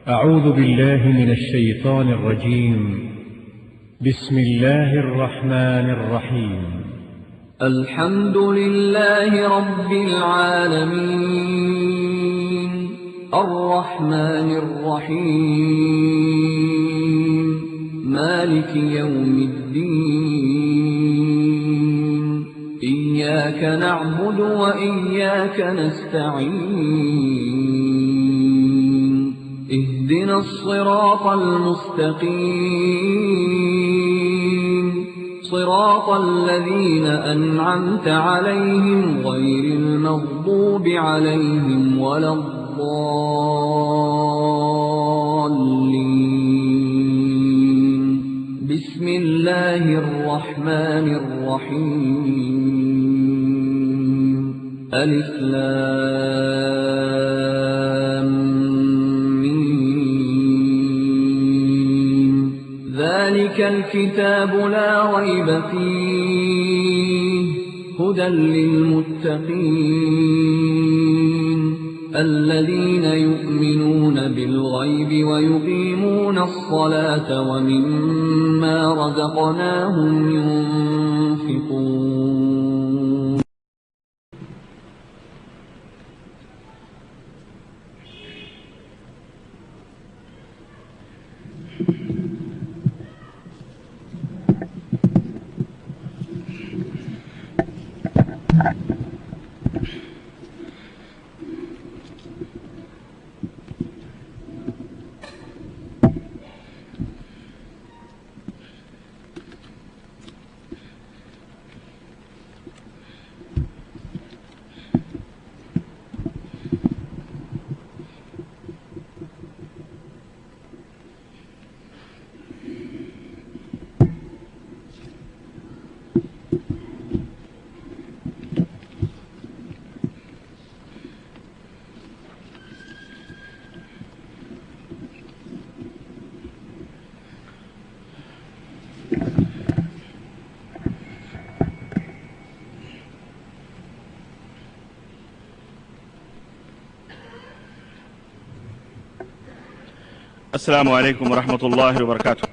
أعوذ بالله من الشيطان الرجيم. بسم الله الرحمن الرحيم. الحمد لله رب العالمين الرحمن الرحيم مالك يوم الدين إياك نعبد وإياك نستعين اهدنا الصراط المستقيم صراط الذين أنعمت عليهم غير المغضوب عليهم ولا الضالين. بسم الله الرحمن الرحيم. ألف لام ذلك الكتاب لا ريب فيه هدى للمتقين الذين يؤمنون بالغيب ويقيمون الصلاة ومما رزقناهم ينفقون. السلام عليكم ورحمة الله وبركاته.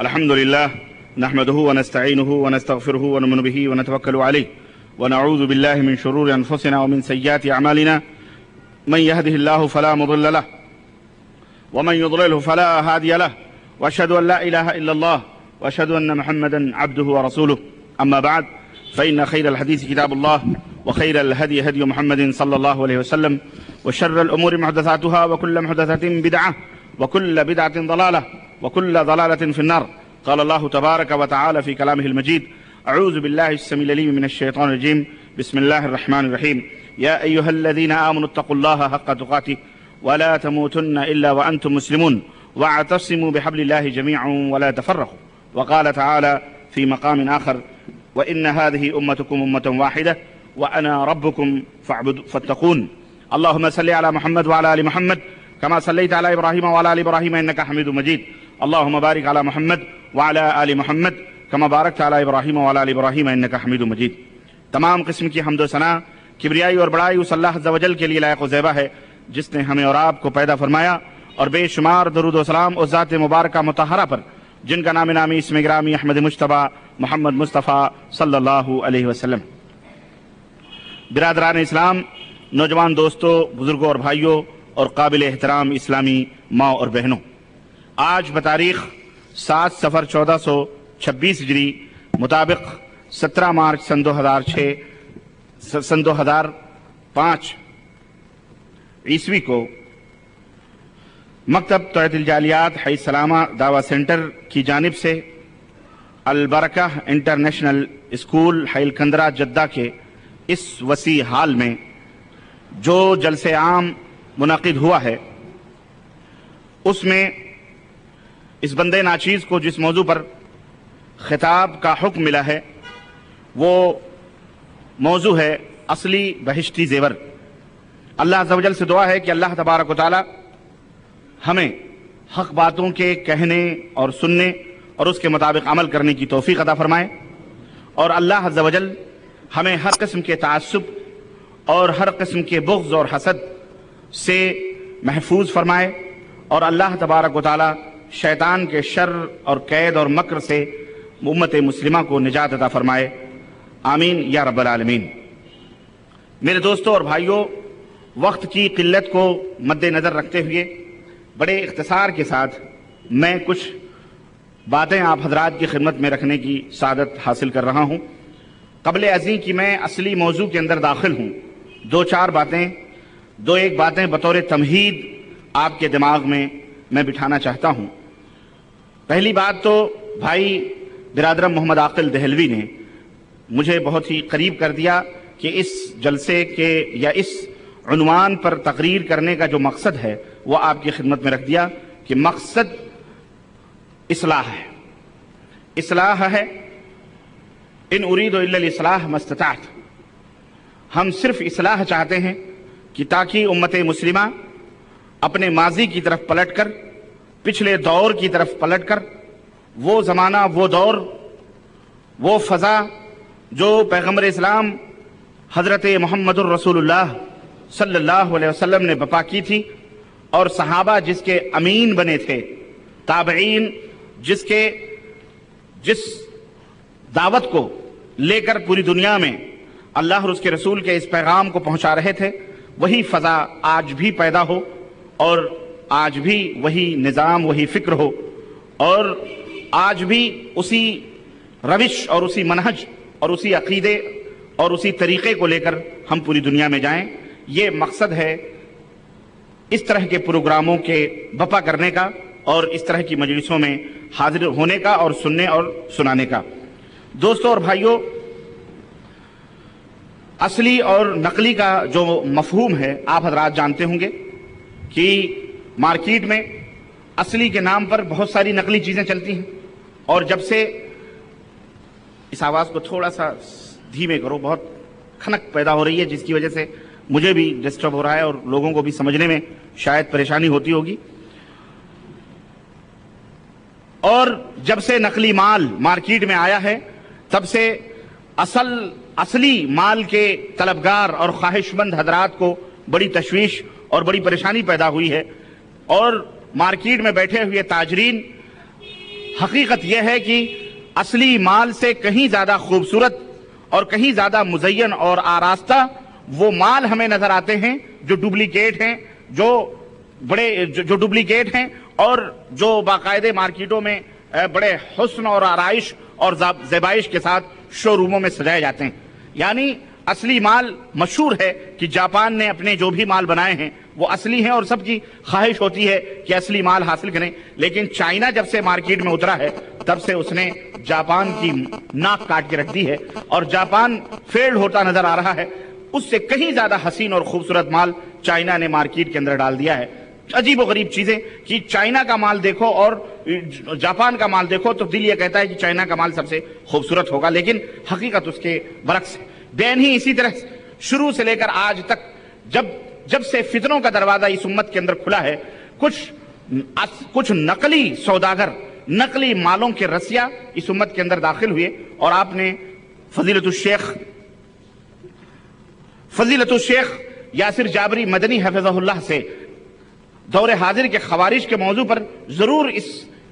الحمد لله نحمده ونستعينه ونستغفره ونؤمن به ونتوكل عليه ونعوذ بالله من شرور أنفسنا ومن سيئات أعمالنا من يهده الله فلا مضل له ومن يضلله فلا هادي له وأشهد أن لا إله إلا الله وأشهد أن محمدا عبده ورسوله. أما بعد فإن خير الحديث كتاب الله وخير الهدي هدي محمد صلى الله عليه وسلم وشر الأمور محدثاتها وكل محدثة بدعة وكل بدعة ضلالة وكل ضلالة في النار. قال الله تبارك وتعالى في كلامه المجيد: أعوذ بالله السميع العليم من الشيطان الرجيم. بسم الله الرحمن الرحيم. يا أيها الذين آمنوا اتقوا الله حق تقاته ولا تموتن إلا وأنتم مسلمون واعتصموا بحبل الله جميعا ولا تفرقوا. وقال تعالى في مقام آخر: وإن هذه أمتكم أمة واحدة وأنا ربكم فاتقون. اللهم صل على محمد وعلى آل محمد كما صليت على إبراهيم وعلى آل إبراهيم إنك حميد مجيد. اللهم بارك على محمد وعلى آل محمد كما باركت على إبراهيم وعلى آل إبراهيم إنك حميد مجيد. تمام قسم کی حمد و ثنا کبریائی اور بڑائی اس اللہ عز و جل کے لیے لائق و زیبہ ہے جس نے ہمیں اور آپ کو پیدا فرمایا، اور بے شمار درود و سلام اس ذات مبارکہ مطہرہ پر جن کا نام نامی اسم گرامی احمد مجتبیٰ محمد مصطفیٰ صلی اللہ علیہ وسلم. برادران اسلام، نوجوان دوستوں، بزرگوں اور بھائیوں اور قابل احترام اسلامی ماں اور بہنوں، آج بتاریخ 7 صفر 1426 ہجری مطابق 17 مارچ سن 2005 عیسوی کو مکتب توعیت الجالیات حی السلامہ دعویٰ سینٹر کی جانب سے البرکہ انٹرنیشنل اسکول حی الکندرہ جدہ کے اس وسیع حال میں جو جلسہ عام منعقد ہوا ہے، اس میں اس بندے ناچیز کو جس موضوع پر خطاب کا حکم ملا ہے وہ موضوع ہے اصلی بہشتی زیور. اللہ عز و جل سے دعا ہے کہ اللہ تبارک و تعالی ہمیں حق باتوں کے کہنے اور سننے اور اس کے مطابق عمل کرنے کی توفیق عطا فرمائے، اور اللہ عز و جل ہمیں ہر قسم کے تعصب اور ہر قسم کے بغض اور حسد سے محفوظ فرمائے، اور اللہ تبارک و تعالی شیطان کے شر اور قید اور مکر سے امت مسلمہ کو نجات عطا فرمائے، آمین یا رب العالمین۔ میرے دوستوں اور بھائیوں، وقت کی قلت کو مد نظر رکھتے ہوئے بڑے اختصار کے ساتھ میں کچھ باتیں آپ حضرات کی خدمت میں رکھنے کی سعادت حاصل کر رہا ہوں۔ قبل ازیں کہ میں اصلی موضوع کے اندر داخل ہوں، دو ایک باتیں بطور تمہید آپ کے دماغ میں بٹھانا چاہتا ہوں۔ پہلی بات تو بھائی برادرم محمد عاقل دہلوی نے مجھے بہت ہی قریب کر دیا کہ اس جلسے کے یا اس عنوان پر تقریر کرنے کا جو مقصد ہے وہ آپ کی خدمت میں رکھ دیا کہ مقصد اصلاح ہے، اصلاح ہے۔ ان اريد الا الاصلاح ما استطعت، ہم صرف اصلاح چاہتے ہیں کہ تاکہ امت مسلمہ اپنے ماضی کی طرف پلٹ کر، پچھلے دور کی طرف پلٹ کر، وہ زمانہ، وہ دور، وہ فضا جو پیغمبر اسلام حضرت محمد الرسول اللہ صلی اللہ علیہ وسلم نے بپا کی تھی، اور صحابہ جس کے امین بنے تھے، تابعین جس دعوت کو لے کر پوری دنیا میں اللہ اور اس کے رسول کے اس پیغام کو پہنچا رہے تھے، وہی فضا آج بھی پیدا ہو، اور آج بھی وہی نظام، وہی فکر ہو، اور آج بھی اسی روش اور اسی منہج اور اسی عقیدے اور اسی طریقے کو لے کر ہم پوری دنیا میں جائیں۔ یہ مقصد ہے اس طرح کے پروگراموں کے بپا کرنے کا اور اس طرح کی مجلسوں میں حاضر ہونے کا اور سننے اور سنانے کا۔ دوستوں اور بھائیوں، اصلی اور نقلی کا جو مفہوم ہے آپ حضرات جانتے ہوں گے کہ مارکیٹ میں اصلی کے نام پر بہت ساری نقلی چیزیں چلتی ہیں، اور جب سے اس آواز کو تھوڑا سا دھیمے کرو، بہت کھنک پیدا ہو رہی ہے جس کی وجہ سے مجھے بھی ڈسٹرب ہو رہا ہے اور لوگوں کو بھی سمجھنے میں شاید پریشانی ہوتی ہوگی۔ اور جب سے نقلی مال مارکیٹ میں آیا ہے تب سے اصلی مال کے طلبگار اور خواہش مند حضرات کو بڑی تشویش اور بڑی پریشانی پیدا ہوئی ہے، اور مارکیٹ میں بیٹھے ہوئے تاجرین، حقیقت یہ ہے کہ اصلی مال سے کہیں زیادہ خوبصورت اور کہیں زیادہ مزین اور آراستہ وہ مال ہمیں نظر آتے ہیں جو ڈپلیکیٹ ہیں، جو ڈپلیکیٹ ہیں، اور جو باقاعدے مارکیٹوں میں بڑے حسن اور آرائش اور زیبائش کے ساتھ شو روموں میں سجائے جاتے ہیں۔ یعنی اصلی مال مشہور ہے کہ جاپان نے اپنے جو بھی مال بنائے ہیں وہ اصلی ہیں، اور سب کی خواہش ہوتی ہے کہ اصلی مال حاصل کریں، لیکن چائنا جب سے مارکیٹ میں اترا ہے تب سے اس نے جاپان کی ناک کاٹ کے رکھ دی ہے، اور جاپان فیلڈ ہوتا نظر آ رہا ہے۔ اس سے کہیں زیادہ حسین اور خوبصورت مال چائنا نے مارکیٹ کے اندر ڈال دیا ہے۔ عجیب و غریب چیزیں کہ چائنا کا مال دیکھو اور جاپان کا مال دیکھو تو دل یہ کہتا ہے کہ چائنا کا مال سب سے خوبصورت ہوگا، لیکن حقیقت اس کے برعکس ہے۔ بین ہی اسی طرح شروع سے لے کر آج تک جب سے فتنوں کا دروازہ اس امت کے اندر کھلا ہے، کچھ نقلی سوداگر، نقلی مالوں کے رسیا اس امت کے اندر داخل ہوئے، اور آپ نے فضیلت الشیخ یاسر جابری مدنی حفظہ اللہ سے دور حاضر کے خوارج کے موضوع پر ضرور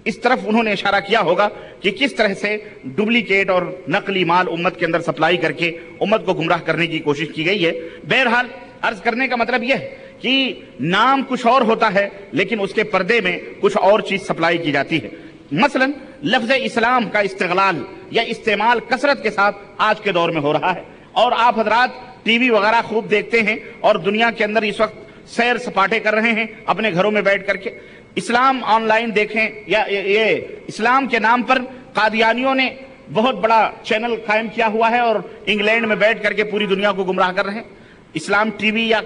اس طرف انہوں نے اشارہ کیا ہوگا کہ کس طرح سے ڈپلیکیٹ اور نقلی مال امت کے اندر سپلائی کر کے امت کو گمراہ کرنے کی کوشش کی گئی ہے۔ بہرحال عرض کرنے کا مطلب یہ ہے کہ نام کچھ اور ہوتا ہے لیکن اس کے پردے میں کچھ اور چیز سپلائی کی جاتی ہے۔ مثلا لفظ اسلام کا استغلال یا استعمال کثرت کے ساتھ آج کے دور میں ہو رہا ہے، اور آپ حضرات ٹی وی وغیرہ خوب دیکھتے ہیں اور دنیا کے اندر اس وقت سیر سپاٹے کر رہے ہیں اپنے گھروں میں بیٹھ کر کے۔ اسلام آن لائن دیکھیں، یا یہ اسلام کے نام پر قادیانیوں نے بہت بڑا چینل قائم کیا ہوا ہے اور انگلینڈ میں بیٹھ کر کے پوری دنیا کو گمراہ کر رہے ہیں۔ اسلام ٹی وی یا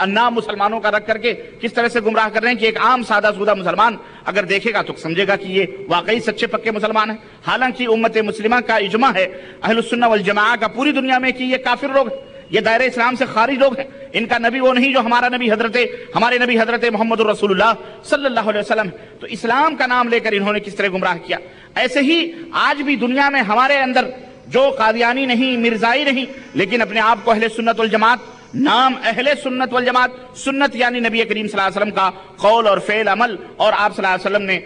نام مسلمانوں کا رکھ کر کے کس طرح سے گمراہ کر رہے ہیں کہ ایک عام سادہ سودہ مسلمان اگر دیکھے گا تو سمجھے گا کہ یہ واقعی سچے پکے مسلمان ہیں، حالانکہ امت مسلمہ کا اجماع ہے، اہل السنہ والجماعہ کا پوری دنیا میں کہ یہ کافر لوگ ہیں، یہ دائرہ اسلام سے خارج لوگ ہیں، ان کا نبی وہ نہیں جو ہمارے نبی حضرت محمد الرسول اللہ صلی اللہ علیہ وسلم۔ تو اسلام کا نام لے کر انہوں نے کس طرح گمراہ کیا۔ ایسے ہی آج بھی دنیا میں ہمارے اندر جو قادیانی نہیں، مرزائی نہیں، لیکن اپنے آپ کو اہل سنت والجماعت نام اہل سنت والجماعت، سنت یعنی نبی کریم صلی اللہ علیہ وسلم کا قول اور فعل عمل، اور آپ صلی اللہ علیہ وسلم نے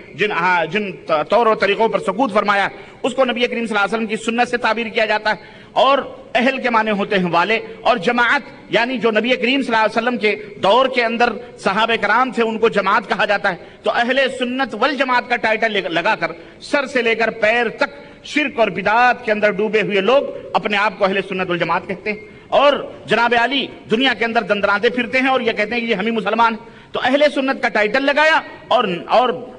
جن طور اور طریقوں پر سکوت فرمایا اس کو نبی کریم صلی اللہ علیہ وسلم کی سنت سے تعبیر کیا جاتا ہے۔ اور اہل کے معنی ہوتے ہیں والے، اور جماعت یعنی جو نبی کریم صلی اللہ علیہ وسلم کے دور کے اندر صحابہ کرام تھے ان کو جماعت کہا جاتا ہے۔ تو اہل سنت والجماعت کا ٹائٹل لگا کر سر سے لے کر پیر تک شرک اور بدعات کے اندر ڈوبے ہوئے لوگ اپنے آپ کو اہل سنت والجماعت کہتے ہیں، اور جناب علی دنیا کے اندر دندراتے پھرتے ہیں اور یہ کہتے ہیں کہ یہ ہم ہی مسلمان ہیں۔ تو اہل سنت کا ٹائٹل لگایا اور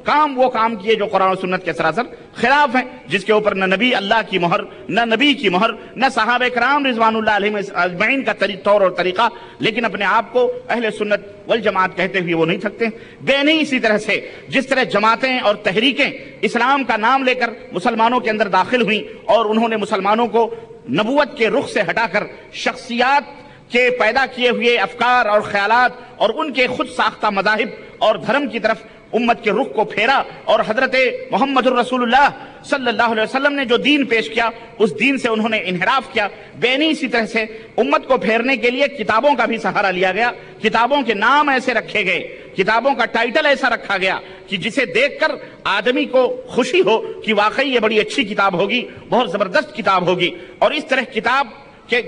کام وہ کام کیے جو قرآن و سنت کے سراسر خلاف ہیں، جس کے اوپر نہ نبی اللہ کی مہر، نہ نبی کی مہر، نہ صحابہ کرام رضوان اللہ علیہم اجمعین کا طور اور طریقہ، لیکن اپنے آپ کو اہل سنت والجماعت کہتے ہوئے وہ نہیں تھکتے۔ بے نہیں اسی طرح سے جس طرح جماعتیں اور تحریکیں اسلام کا نام لے کر مسلمانوں کے اندر داخل ہوئیں اور انہوں نے مسلمانوں کو نبوت کے رخ سے ہٹا کر شخصیات کے پیدا کیے ہوئے افکار اور خیالات اور ان کے خود ساختہ مذاہب اور دھرم کی طرف امت کے رخ کو پھیرا، اور حضرت محمد الرسول اللہ صلی اللہ علیہ وسلم نے جو دین پیش کیا اس دین سے انہوں نے انحراف کیا۔ بینی اسی طرح سے امت کو پھیرنے کے لیے کتابوں کا بھی سہارا لیا گیا، کتابوں کے نام ایسے رکھے گئے، کتابوں کا ٹائٹل ایسا رکھا گیا کہ جسے دیکھ کر آدمی کو خوشی ہو کہ واقعی یہ بڑی اچھی کتاب ہوگی، بہت زبردست کتاب ہوگی، اور اس طرح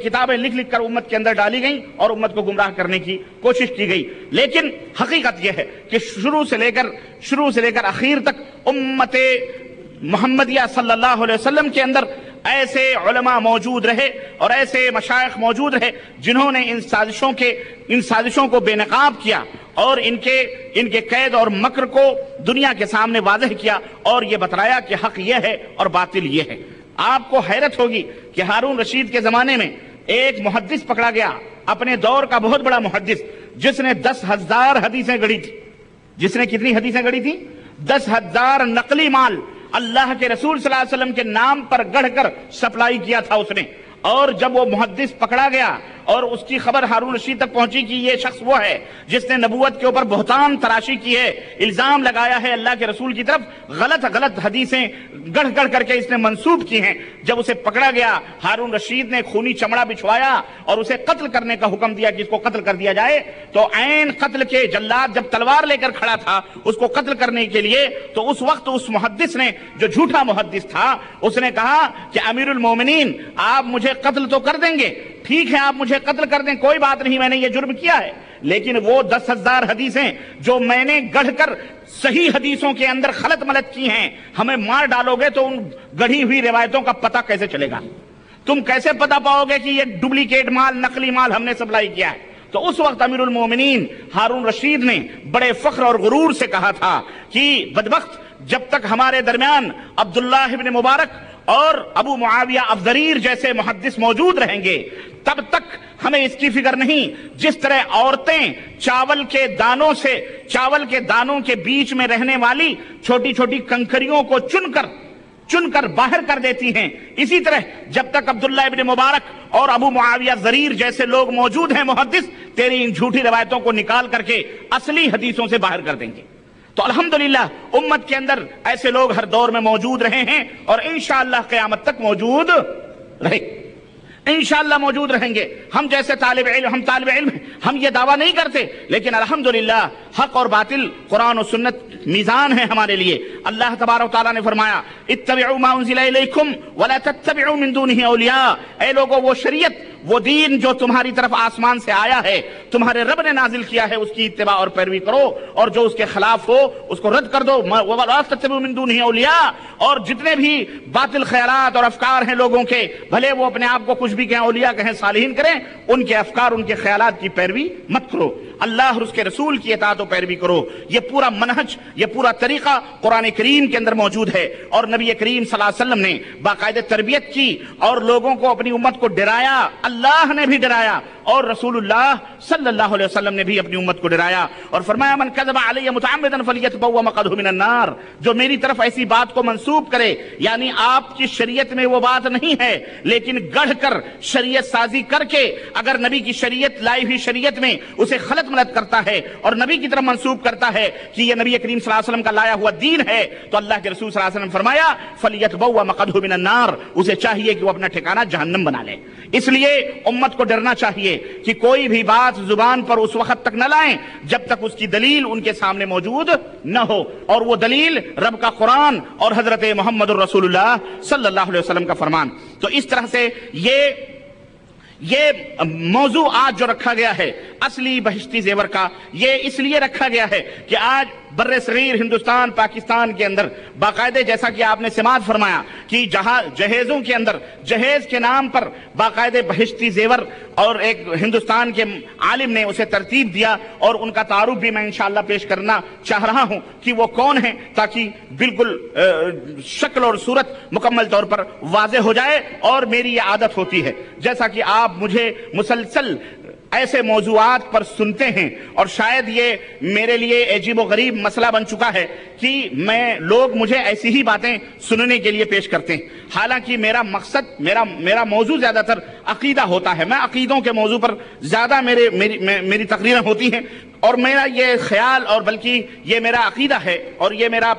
کتابیں لکھ لکھ کر امت کے اندر ڈالی گئیں اور امت کو گمراہ کرنے کی کوشش کی گئی۔ لیکن حقیقت یہ ہے کہ شروع سے لے کر آخر تک امت محمدیہ صلی اللہ علیہ وسلم کے اندر ایسے علماء موجود رہے اور ایسے مشائخ موجود رہے جنہوں نے ان سازشوں کو بے نقاب کیا اور ان کے قید اور مکر کو دنیا کے سامنے واضح کیا اور یہ بتلایا کہ حق یہ ہے اور باطل یہ ہے۔ آپ کو حیرت ہوگی کہ ہارون رشید کے زمانے میں ایک محدث پکڑا گیا، اپنے دور کا بہت بڑا محدث، جس نے 10,000 حدیثیں گڑھی تھی۔ جس نے کتنی حدیثیں گڑھی تھی؟ 10,000 نقلی مال اللہ کے رسول صلی اللہ علیہ وسلم کے نام پر گڑھ کر سپلائی کیا تھا اس نے۔ اور جب وہ محدث پکڑا گیا اور اس کی خبر ہارون رشید تک پہنچی کہ یہ شخص وہ ہے جس نے نبوت کے اوپر بہتان تراشی کی ہے، الزام لگایا ہے اللہ کے رسول کی طرف، غلط حدیثیں گڑھ کر کے اس نے منسوب کی ہیں، جب اسے پکڑا گیا ہارون رشید نے خونی چمڑا بچھوایا اور اسے قتل کرنے کا حکم دیا کہ اس کو قتل کر دیا جائے۔ تو عین قتل کے جلاد جب تلوار لے کر کھڑا تھا اس کو قتل کرنے کے لیے، تو اس وقت اس محدث نے، جو جھوٹا محدث تھا، اس نے کہا کہ امیر المومنین آپ مجھے قتل تو کر دیں گے، ٹھیک ہے آپ مجھے قتل کر دیں، کوئی بات نہیں، میں نے یہ جرم کیا ہے، لیکن وہ 10,000 حدیثیں جو میں نے گڑھ کر صحیح حدیثوں کے اندر خلط ملط کی ہیں، ہمیں مار ڈالو گے تو ان گڑھی ہوئی روایتوں کا پتہ کیسے چلے گا؟ تم کیسے پتہ پاؤ گے کہ یہ ڈپلیکیٹ مال، نقلی مال ہم نے سپلائی کیا ہے؟ تو اس وقت امیر المومنین ہارون رشید نے بڑے فخر اور غرور سے کہا تھا کہ بدبخت، جب تک ہمارے درمیان عبداللہ ابن مبارک اور ابو معاویہ افضریر جیسے محدث موجود رہیں گے تب تک ہمیں اس کی فکر نہیں، جس طرح عورتیں چاول کے دانوں کے بیچ میں رہنے والی چھوٹی چھوٹی کنکریوں کو چن کر باہر کر دیتی ہیں، اسی طرح جب تک عبداللہ ابن مبارک اور ابو معاویہ ضریر جیسے لوگ موجود ہیں محدث، تیری ان جھوٹی روایتوں کو نکال کر کے اصلی حدیثوں سے باہر کر دیں گے۔ تو الحمدللہ امت کے اندر ایسے لوگ ہر دور میں موجود رہے ہیں اور انشاءاللہ قیامت تک موجود انشاءاللہ موجود رہیں گے۔ ہم جیسے طالب علم ہم یہ دعویٰ نہیں کرتے، لیکن الحمدللہ حق اور باطل، قرآن و سنت میزان ہے ہمارے لیے۔ اللہ تبارک و تعالیٰ نے فرمایا اتبعوا ما انزل الیکم ولا تتبعوا من دونه اولیاء، اے لوگو وہ شریعت، وہ دین جو تمہاری طرف آسمان سے آیا ہے، تمہارے رب نے نازل کیا ہے، اس کی اتباع اور پیروی کرو، اور جو اس کے خلاف ہو اس کو رد کر دو۔ ولا تتبعوا من دونه اولیاء، اور جتنے بھی باطل خیالات اور افکار ہیں لوگوں کے، بھلے وہ اپنے آپ کو کچھ بھی کہیں، اولیاء کہیں، صالحین کریں، ان کے افکار ان کے خیالات کی پیروی مت کرو، اللہ اور اس کے رسول کی اطاعت و پیروی کرو۔ یہ پورا منہج، یہ پورا طریقہ قرآن کریم کے اندر موجود ہے، اور نبی کریم صلی اللہ علیہ وسلم نے باقاعدہ تربیت کی اور لوگوں کو، اپنی امت کو ڈرایا، اللہ نے بھی ڈرایا اور رسول اللہ صلی اللہ علیہ وسلم نے بھی اپنی امت کو ڈرایا اور فرمایا من کذب علی متعمدا فلیتبوأ مقعدہ من النار، جو میری طرف ایسی بات کو منسوب کرے، یعنی آپ کی شریعت میں وہ بات نہیں ہے لیکن گڑھ کر شریعت سازی کر کے اگر نبی کی شریعت لائی ہوئی شریعت میں اسے خلط ملط کرتا ہے اور نبی کی طرف منسوب کرتا ہے کہ یہ نبی کریم صلی اللہ علیہ وسلم کا لایا ہوا دین ہے، تو اللہ کے رسول صلی اللہ علیہ وسلم فرمایا فلیتبوأ مقعدہ من النار، اسے چاہیے کہ وہ اپنا ٹھکانہ جہنم بنا لے۔ اس لیے امت کو ڈرنا چاہیے چاہیے کہ کوئی بھی بات زبان پر اس وقت تک نہ لائیں جب تک اس کی دلیل ان کے سامنے موجود نہ ہو، اور وہ دلیل رب کا قرآن اور حضرت محمد الرسول اللہ صلی اللہ علیہ وسلم کا فرمان۔ تو اس طرح سے یہ موضوع آج جو رکھا گیا ہے اصلی بہشتی زیور کا، یہ اس لیے رکھا گیا ہے کہ آج بر صغیر ہندوستان پاکستان کے اندر باقاعدہ، جیسا کہ آپ نے سماعت فرمایا کہ جہیزوں کے اندر جہیز کے نام پر باقاعدہ بہشتی زیور، اور ایک ہندوستان کے عالم نے اسے ترتیب دیا، اور ان کا تعارف بھی میں انشاءاللہ پیش کرنا چاہ رہا ہوں کہ وہ کون ہیں، تاکہ بالکل شکل اور صورت مکمل طور پر واضح ہو جائے۔ اور میری یہ عادت ہوتی ہے، جیسا کہ آپ مجھے مسلسل ایسے موضوعات پر سنتے ہیں، اور شاید یہ میرے لیے عجیب و غریب مسئلہ بن چکا ہے کہ لوگ مجھے ایسی ہی باتیں سننے کے لیے پیش کرتے ہیں، حالانکہ میرا مقصد، میرا موضوع زیادہ تر عقیدہ ہوتا ہے۔ میں عقیدوں کے موضوع پر زیادہ میری تقریریں ہوتی ہیں، اور میرا یہ خیال، اور بلکہ یہ میرا عقیدہ ہے، اور یہ میرا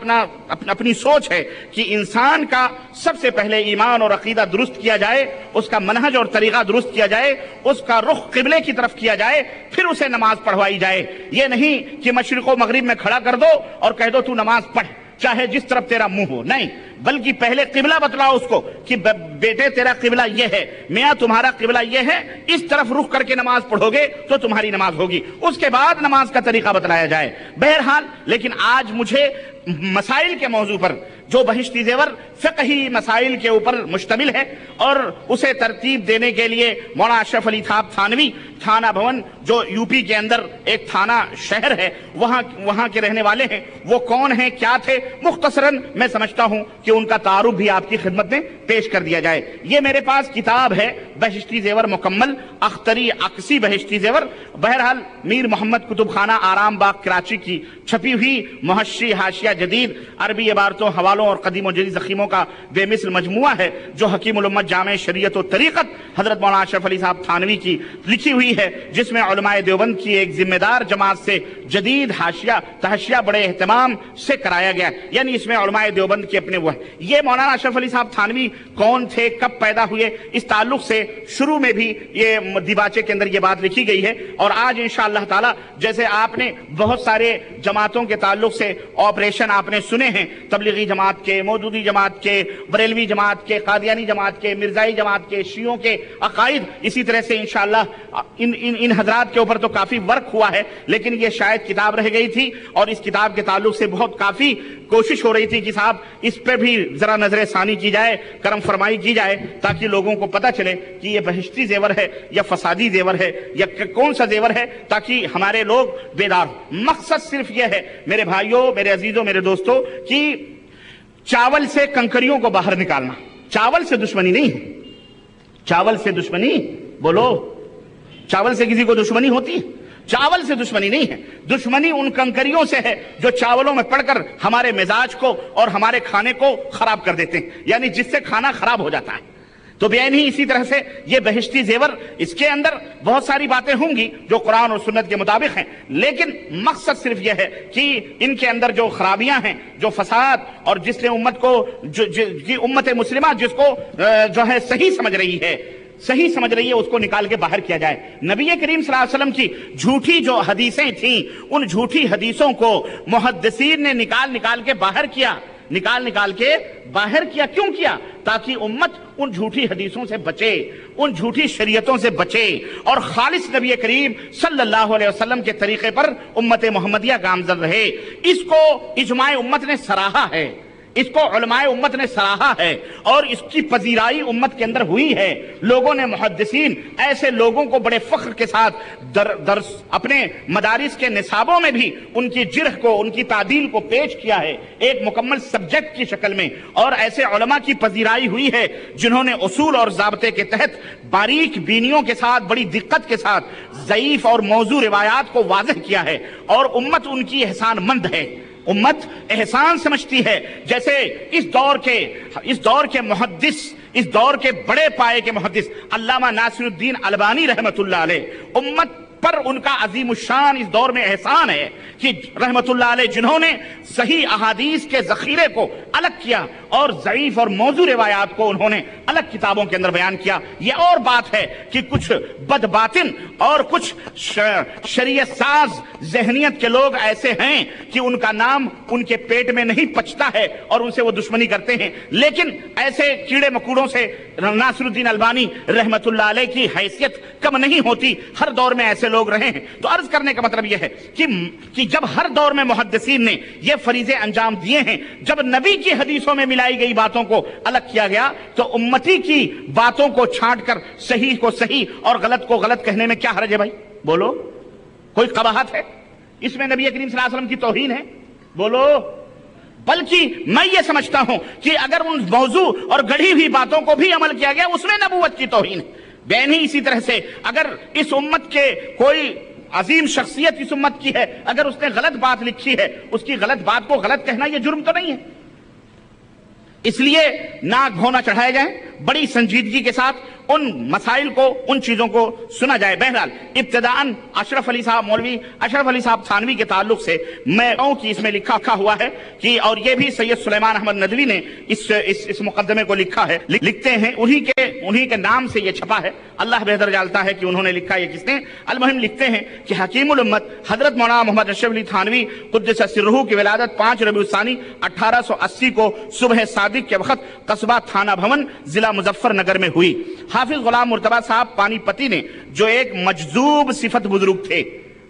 اپنی سوچ ہے کہ انسان کا سب سے پہلے ایمان اور عقیدہ درست کیا جائے، اس کا منہج اور طریقہ درست کیا جائے، اس کا رخ قبلے کی طرف کیا جائے، پھر اسے نماز پڑھوائی جائے۔ یہ نہیں کہ مشرق و مغرب میں کھڑا کر دو اور کہہ دو تو نماز پڑھ، چاہے جس طرف تیرا منہ ہو، نہیں، بلکہ پہلے قبلہ بتلاؤ اس کو کہ بیٹے تیرا قبلہ یہ ہے، میاں تمہارا قبلہ یہ ہے، اس طرف رخ کر کے نماز پڑھو گے تو تمہاری نماز ہوگی، اس کے بعد نماز کا طریقہ بتلایا جائے۔ بہرحال لیکن آج مجھے مسائل کے موضوع پر، جو بہشتی زیور فقہی مسائل کے اوپر مشتمل ہے، اور اسے ترتیب دینے کے لیے مولانا اشرف علی تھانوی تھانہ بھون، جو یو پی کے اندر ایک تھانہ شہر ہے، وہاں کے رہنے والے ہیں، وہ کون ہیں، کیا تھے، مختصراً میں سمجھتا ہوں کہ ان کا تعارف بھی آپ کی خدمت میں پیش کر دیا جائے۔ یہ میرے پاس کتاب ہے بہشتی زیور مکمل، اختری عکسی بہشتی زیور، بہرحال میر محمد کتب خانہ آرام باغ کراچی کی چھپی ہوئی محشی حاشیہ جدید عربی عبارتوں، حوالوں اور قدیم و جدید ذخیروں کا بے مثل مجموعہ ہے، جو حکیم الامت جامع شریعت و طریقت حضرت مولانا اشرف علی صاحب تھانوی کی لکھی ہوئی ہے، جس میں علماء دیوبند کی ایک ذمہ دار جماعت سے جدید حاشیہ تحشیہ بڑے اہتمام سے کرایا گیا، یعنی اس میں علماء دیوبند کے اپنے وہ ہیں۔ یہ مولانا اشرف علی صاحب تھانوی کون تھے، کب پیدا ہوئے، اس تعلق سے شروع میں بھی یہ دیباچے کے اندر یہ بات لکھی گئی ہے، اور آج انشاءاللہ تعالی جیسے آپ نے بہت سارے جماعتوں کے تعلق سے آپریشن آپ نے سنے ہیں، تبلیغی جماعت کے، مودودی جماعت کے، بریلوی جماعت کے، قادیانی جماعت کے، مرزائی جماعت کے، شیعوں کے عقائد، اسی طرح سے انشاءاللہ ان حضرات کے اوپر تو کافی ورک ہوا ہے، لیکن یہ شاید کتاب رہ گئی تھی، اور اس کتاب کے تعلق سے بہت کافی کوشش ہو رہی تھی کہ صاحب اس پہ بھی ذرا نظر ثانی کی جائے، کرم فرمائی کی جائے، تاکہ لوگوں کو پتہ چلے کہ یہ بہشتی زیور ہے یا فسادی زیور ہے یا کون سا زیور ہے، تاکہ ہمارے لوگ بیدار ہوں۔ مقصد صرف یہ ہے میرے بھائیوں، میرے عزیزوں، میرے دوستوں، کہ چاول سے کنکریوں کو باہر نکالنا، چاول سے دشمنی نہیں ہے، چاول سے دشمنی، بولو، چاول سے کسی کو دشمنی ہوتی ہے؟ چاول سے دشمنی نہیں ہے، دشمنی ان کنکریوں سے ہے جو چاولوں میں پڑ کر ہمارے مزاج کو اور ہمارے کھانے کو خراب کر دیتے ہیں، یعنی جس سے کھانا خراب ہو جاتا ہے۔ تو بیان ہی اسی طرح سے یہ بہشتی زیور، اس کے اندر بہت ساری باتیں ہوں گی جو قرآن اور سنت کے مطابق ہیں، لیکن مقصد صرف یہ ہے کہ ان کے اندر جو خرابیاں ہیں، جو فساد، اور جس نے امت کو امت مسلمہ جس کو جو ہے صحیح سمجھ رہی ہے، اس کو نکال کے باہر کیا جائے۔ نبی کریم صلی اللہ علیہ وسلم کی جھوٹی جو حدیثیں تھیں، ان جھوٹی حدیثوں کو محدثین نے نکال کے باہر کیا، کیوں کیا؟ تاکہ امت ان جھوٹی حدیثوں سے بچے، ان جھوٹی شریعتوں سے بچے، اور خالص نبی کریم صلی اللہ علیہ وسلم کے طریقے پر امت محمدیہ گامزن رہے۔ اس کو اجماع امت نے سراہا ہے، اس کو علماء امت نے سراہا ہے، اور اس کی پذیرائی امت کے اندر ہوئی ہے۔ لوگوں نے، محدثین ایسے لوگوں کو بڑے فخر کے ساتھ درس اپنے مدارس کے نصابوں میں بھی ان کی جرح کو، ان کی تعدیل کو پیش کیا ہے ایک مکمل سبجیکٹ کی شکل میں، اور ایسے علماء کی پذیرائی ہوئی ہے جنہوں نے اصول اور ضابطے کے تحت باریک بینیوں کے ساتھ، بڑی دقت کے ساتھ ضعیف اور موضوع روایات کو واضح کیا ہے، اور امت ان کی احسان مند ہے، امت احسان سمجھتی ہے۔ جیسے اس دور کے محدث، اس دور کے بڑے پائے کے محدث علامہ ناصر الدین البانی رحمت اللہ علیہ، پر ان کا عظیم الشان اس دور میں احسان ہے کہ رحمت اللہ علیہ جنہوں نے صحیح احادیث کے ذخیرے کو الگ کیا اور ضعیف اور موضوع روایات کو انہوں نے الگ کتابوں کے اندر بیان کیا. یہ اور بات ہے کہ کچھ بد باطن اور کچھ شریعت ساز ذہنیت کے لوگ ایسے ہیں کہ ان کا نام ان کے پیٹ میں نہیں پچتا ہے اور ان سے وہ دشمنی کرتے ہیں. لیکن ایسے کیڑے مکوڑوں سے ناصر الدین البانی رحمت اللہ علیہ کی حیثیت کم نہیں ہوتی. ہر دور میں ایسے لوگ رہے ہیں. تو عرض کرنے کا مطلب یہ ہے کہ جب ہر دور میں محدثین نے یہ فریضے انجام دیے ہیں, جب نبی کی حدیثوں میں ملائی گئی باتوں کو الگ کیا گیا تو امتی کی باتوں کو چھانٹ کر صحیح کو صحیح اور غلط کو غلط کہنے میں کیا حرج ہے بھائی؟ بولو, کوئی قباحت ہے اس میں؟ نبی کریم صلی اللہ علیہ وسلم کی توہین ہے؟ بولو. بلکہ میں یہ سمجھتا ہوں کہ اگر ان موضوع اور گڑھی ہوئی باتوں کو بھی عمل کیا گیا اس میں نبوت کی توہین ہے. بین ہی اسی طرح سے اگر اس امت کے کوئی عظیم شخصیت اس امت کی ہے, اگر اس نے غلط بات لکھی ہے, اس کی غلط بات کو غلط کہنا یہ جرم تو نہیں ہے. اس لیے ناک بھونا چڑھائے جائیں, بڑی سنجیدگی کے ساتھ ان مسائل کو, ان چیزوں کو سنا جائے. بہرحال ابتداءً اشرف علی صاحب, مولوی اشرف علی صاحب تھانوی کے تعلق سے میں کہوں کہ اس میں لکھا ہوا ہے کہ, اور یہ بھی سید سلیمان احمد ندوی نے اس مقدمے کو لکھا ہے, لکھتے ہیں انہی کے نام سے یہ چھپا ہے, اللہ بہتر جانتا ہے کہ انہوں نے لکھا یہ کس نے. المہم لکھتے ہیں کہ حکیم الامت حضرت مولانا محمد اشرف علی تھانوی قدس سرہ کی ولادت 5 ربیع الثانی 1880 کو صبح صادق کے وقت قصبہ تھانہ بھون ضلع مظفر نگر میں ہوئی. حافظ غلام مرتضیٰ صاحب پانی پتی نے, جو ایک مجذوب صفت بزرگ تھے,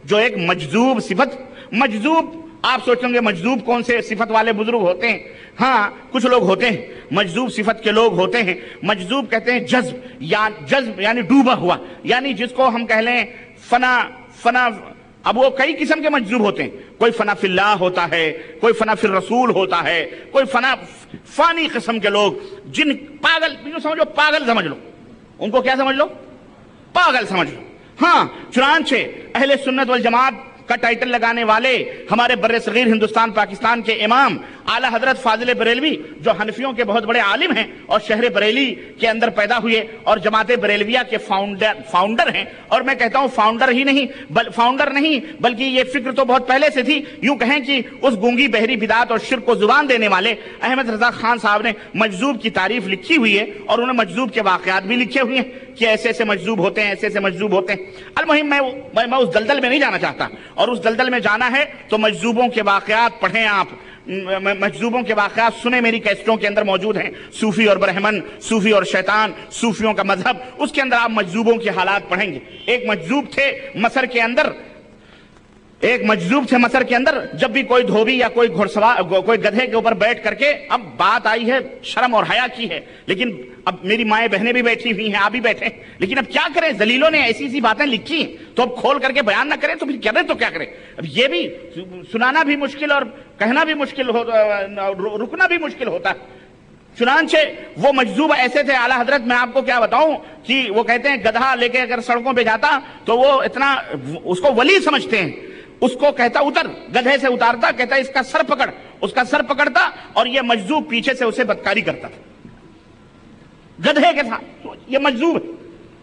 جو ایک مجذوب صفت, مجذوب آپ سوچیں گے مجذوب کون سے صفت والے بزرگ ہوتے ہیں؟ ہاں کچھ لوگ ہوتے ہیں مجذوب صفت کے لوگ ہوتے ہیں. مجذوب کہتے ہیں جذب یعنی ڈوبا ہوا, یعنی جس کو ہم کہہ لیں فنا. اب وہ کئی قسم کے مجذوب ہوتے ہیں, کوئی فنا فی اللہ ہوتا ہے, کوئی فنا فی الرسول ہوتا ہے, کوئی فانی قسم کے لوگ, جن پاگل سمجھو, پاگل سمجھ لو ان کو, کیا سمجھ لو؟ پاگل سمجھ لو. ہاں چنانچہ اہل سنت والجماعت کا ٹائٹل لگانے والے ہمارے بر صغیر ہندوستان پاکستان کے امام اعلیٰ حضرت فاضل بریلوی, جو حنفیوں کے بہت بڑے عالم ہیں اور شہر بریلی کے اندر پیدا ہوئے اور جماعت بریلویہ کے فاؤنڈر ہیں. اور میں کہتا ہوں فاؤنڈر نہیں بلکہ یہ فکر تو بہت پہلے سے تھی. یوں کہیں کہ اس گونگی بہری بدعت اور شرک کو زبان دینے والے احمد رضا خان صاحب نے مجذوب کی تعریف لکھی ہوئی ہے, اور انہوں نے مجذوب کے واقعات بھی لکھے ہوئے ہیں کہ ایسے ایسے مجذوب ہوتے ہیں, ایسے ایسے مجذوب ہوتے ہیں. المہم میں اس دلدل میں نہیں جانا چاہتا, اور اس دلدل میں جانا ہے تو مجذوبوں کے واقعات پڑھیں آپ, مجذوبوں کے واقعات سنیں, میری کیسٹوں کے اندر موجود ہیں. صوفی اور برہمن, صوفی اور شیطان, صوفیوں کا مذہب, اس کے اندر آپ مجذوبوں کے حالات پڑھیں گے. ایک مجذوب تھے مصر کے اندر, جب بھی کوئی دھوبی یا کوئی کوئی گدھے کے اوپر بیٹھ کر کے, اب بات آئی ہے شرم اور حیا کی ہے, لیکن اب میری مائیں بہنیں بھی بیٹھی ہوئی ہیں, آپ بھی بیٹھے, لیکن اب کیا کریں, ذلیلوں نے ایسی باتیں لکھی ہیں, تو اب کھول کر کے بیان نہ کریں تو پھر کریں تو کیا کریں. اب یہ بھی سنانا بھی مشکل اور کہنا بھی مشکل رکنا بھی مشکل ہوتا ہے. چنانچہ وہ مجذوب ایسے تھے اعلیٰ حضرت, میں آپ کو کیا بتاؤں کہ وہ کہتے ہیں گدھا لے کے اگر سڑکوں پہ جاتا تو وہ اتنا اس کو ولی سمجھتے ہیں, اس کو کہتا اتر, گدھے سے اتارتا, کہتا اس کا سر پکڑ, اس کا سر پکڑتا, اور یہ مجذوب پیچھے سے اسے بدکاری کرتا تھا گدھے کے ساتھ. یہ مجذوب ہے.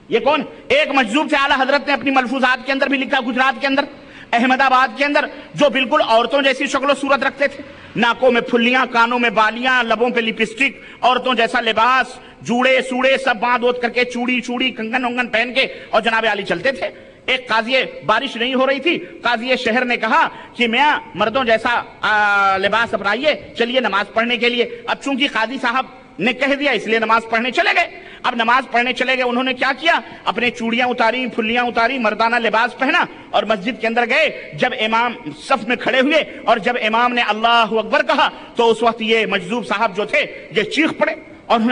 یہ کون؟ ایک مجذوب تھے اعلیٰ حضرت نے اپنی ملفوظات کے اندر بھی لکھا, گجرات کے اندر, احمد آباد کے اندر, جو بالکل عورتوں جیسی شکل و صورت رکھتے تھے, ناکوں میں پھلیاں, کانوں میں بالیاں, لبوں پہ لپسٹک, عورتوں جیسا لباس, جوڑے سوڑے سب باندھ اوت کر کے, چوڑی کنگن ونگن پہن کے, اور جناب علی چلتے تھے. ایک قاضی, بارش نہیں ہو رہی تھی, قاضی شہر نے کہا کہ میاں مردوں جیسا لباس اپنائیے, چلیے نماز پڑھنے کے لیے. اب چونکہ قاضی صاحب نے کہہ دیا اس لیے نماز پڑھنے چلے گئے. اب نماز پڑھنے چلے گئے, انہوں نے کیا کیا, اپنے چوڑیاں اتاری, پھلیاں اتاری, مردانہ لباس پہنا اور مسجد کے اندر گئے. جب امام صف میں کھڑے ہوئے اور جب امام نے اللہ اکبر کہا تو اس وقت یہ مجذوب صاحب جو تھے یہ چیخ پڑے, اور انہوں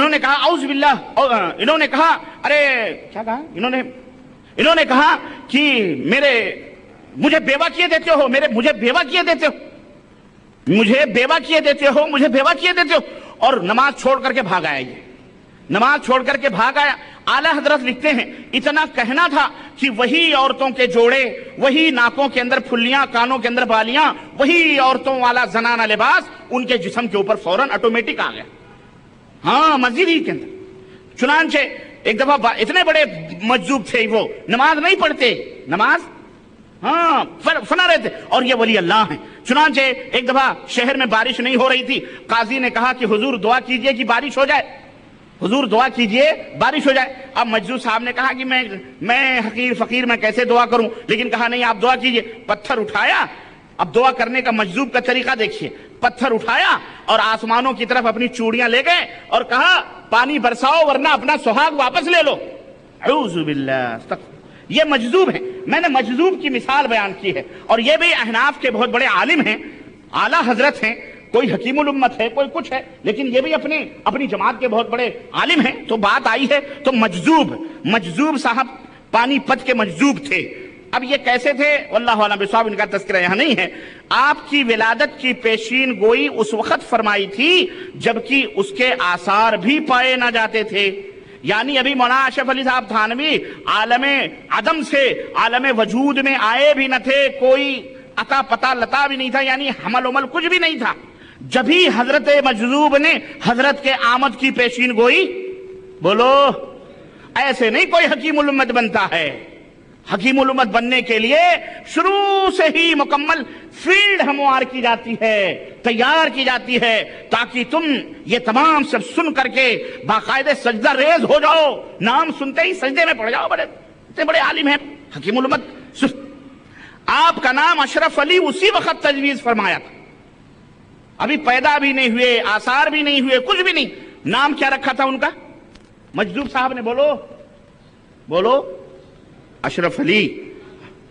نے کہا اعوذ باللہ, انہوں نے کہا ارے کیا کہا, انہوں نے کہا کہ مجھے بیوہ کیے دیتے ہو, مجھے بیوہ کیے دیتے ہو, اور نماز چھوڑ کر کے بھاگ آیا. یہ نماز چھوڑ کر کے بھاگ آیا. اعلیٰ حضرت لکھتے ہیں اتنا کہنا تھا کہ وہی عورتوں کے جوڑے, وہی ناکوں کے اندر پھلیاں, کانوں کے اندر بالیاں, وہی عورتوں والا زنانہ لباس ان کے جسم کے اوپر فوراً آٹومیٹک آ گیا. ہاں مسجد ہی کے اندر. چنانچہ ایک دفعہ اتنے بڑے مجذوب تھے وہ، نماز نہیں پڑھتے، نماز ہاں فنا رہے تھے، اور یہ ولی اللہ ہیں۔ چنانچہ ایک دفعہ شہر میں بارش نہیں ہو رہی تھی، قاضی نے کہا کہ حضور دعا کیجئے کہ بارش ہو جائے، حضور دعا کیجئے بارش ہو جائے۔ اب مجذوب صاحب نے کہا کہ میں حقیر فقیر میں کیسے دعا کروں، لیکن کہا نہیں آپ دعا کیجئے۔ پتھر اٹھایا، اب دعا کرنے کا مجذوب کا طریقہ دیکھیے، پتھر اٹھایا اور آسمانوں کی طرف اپنی چوڑیاں لے گئے اور کہا پانی برساؤ ورنہ اپنا سہاگ واپس لے لو۔ اعوذ باللہ، یہ مجذوب ہیں۔ میں نے مجذوب کی مثال بیان کی ہے، اور یہ بھی احناف کے بہت بڑے عالم ہیں، اعلیٰ حضرت ہیں، کوئی حکیم الامت ہے، کوئی کچھ ہے، لیکن یہ بھی اپنی جماعت کے بہت بڑے عالم ہیں۔ تو بات آئی ہے تو مجذوب صاحب پانی پت کے مجذوب تھے۔ اب یہ کیسے تھے واللہ اعلم بالصواب، ان کا تذکرہ یہاں نہیں ہے۔ آپ کی ولادت کی پیشین گوئی اس وقت فرمائی تھی جبکہ اس کے آثار بھی پائے نہ جاتے تھے، یعنی ابھی مولانا اشرف علی صاحب تھانوی عالم عدم سے عالم وجود میں آئے بھی نہ تھے، کوئی عطا پتہ لتا بھی نہیں تھا، یعنی حمل عمل کچھ بھی نہیں تھا، جبھی حضرت مجذوب نے حضرت کے آمد کی پیشین گوئی۔ بولو، ایسے نہیں کوئی حکیم الامت بنتا ہے۔ حکیم الامت بننے کے لیے شروع سے ہی مکمل فیلڈ ہموار کی جاتی ہے، تیار کی جاتی ہے، تاکہ تم یہ تمام سب سن کر کے باقاعدہ سجدہ ریز ہو جاؤ، نام سنتے ہی سجدے میں پڑ جاؤ۔ اتنے بڑے عالم ہیں حکیم الامت۔ آپ کا نام اشرف علی اسی وقت تجویز فرمایا تھا، ابھی پیدا بھی نہیں ہوئے، آثار بھی نہیں ہوئے، کچھ بھی نہیں۔ نام کیا رکھا تھا ان کا؟ مجذوب صاحب نے بولو اشرف علی۔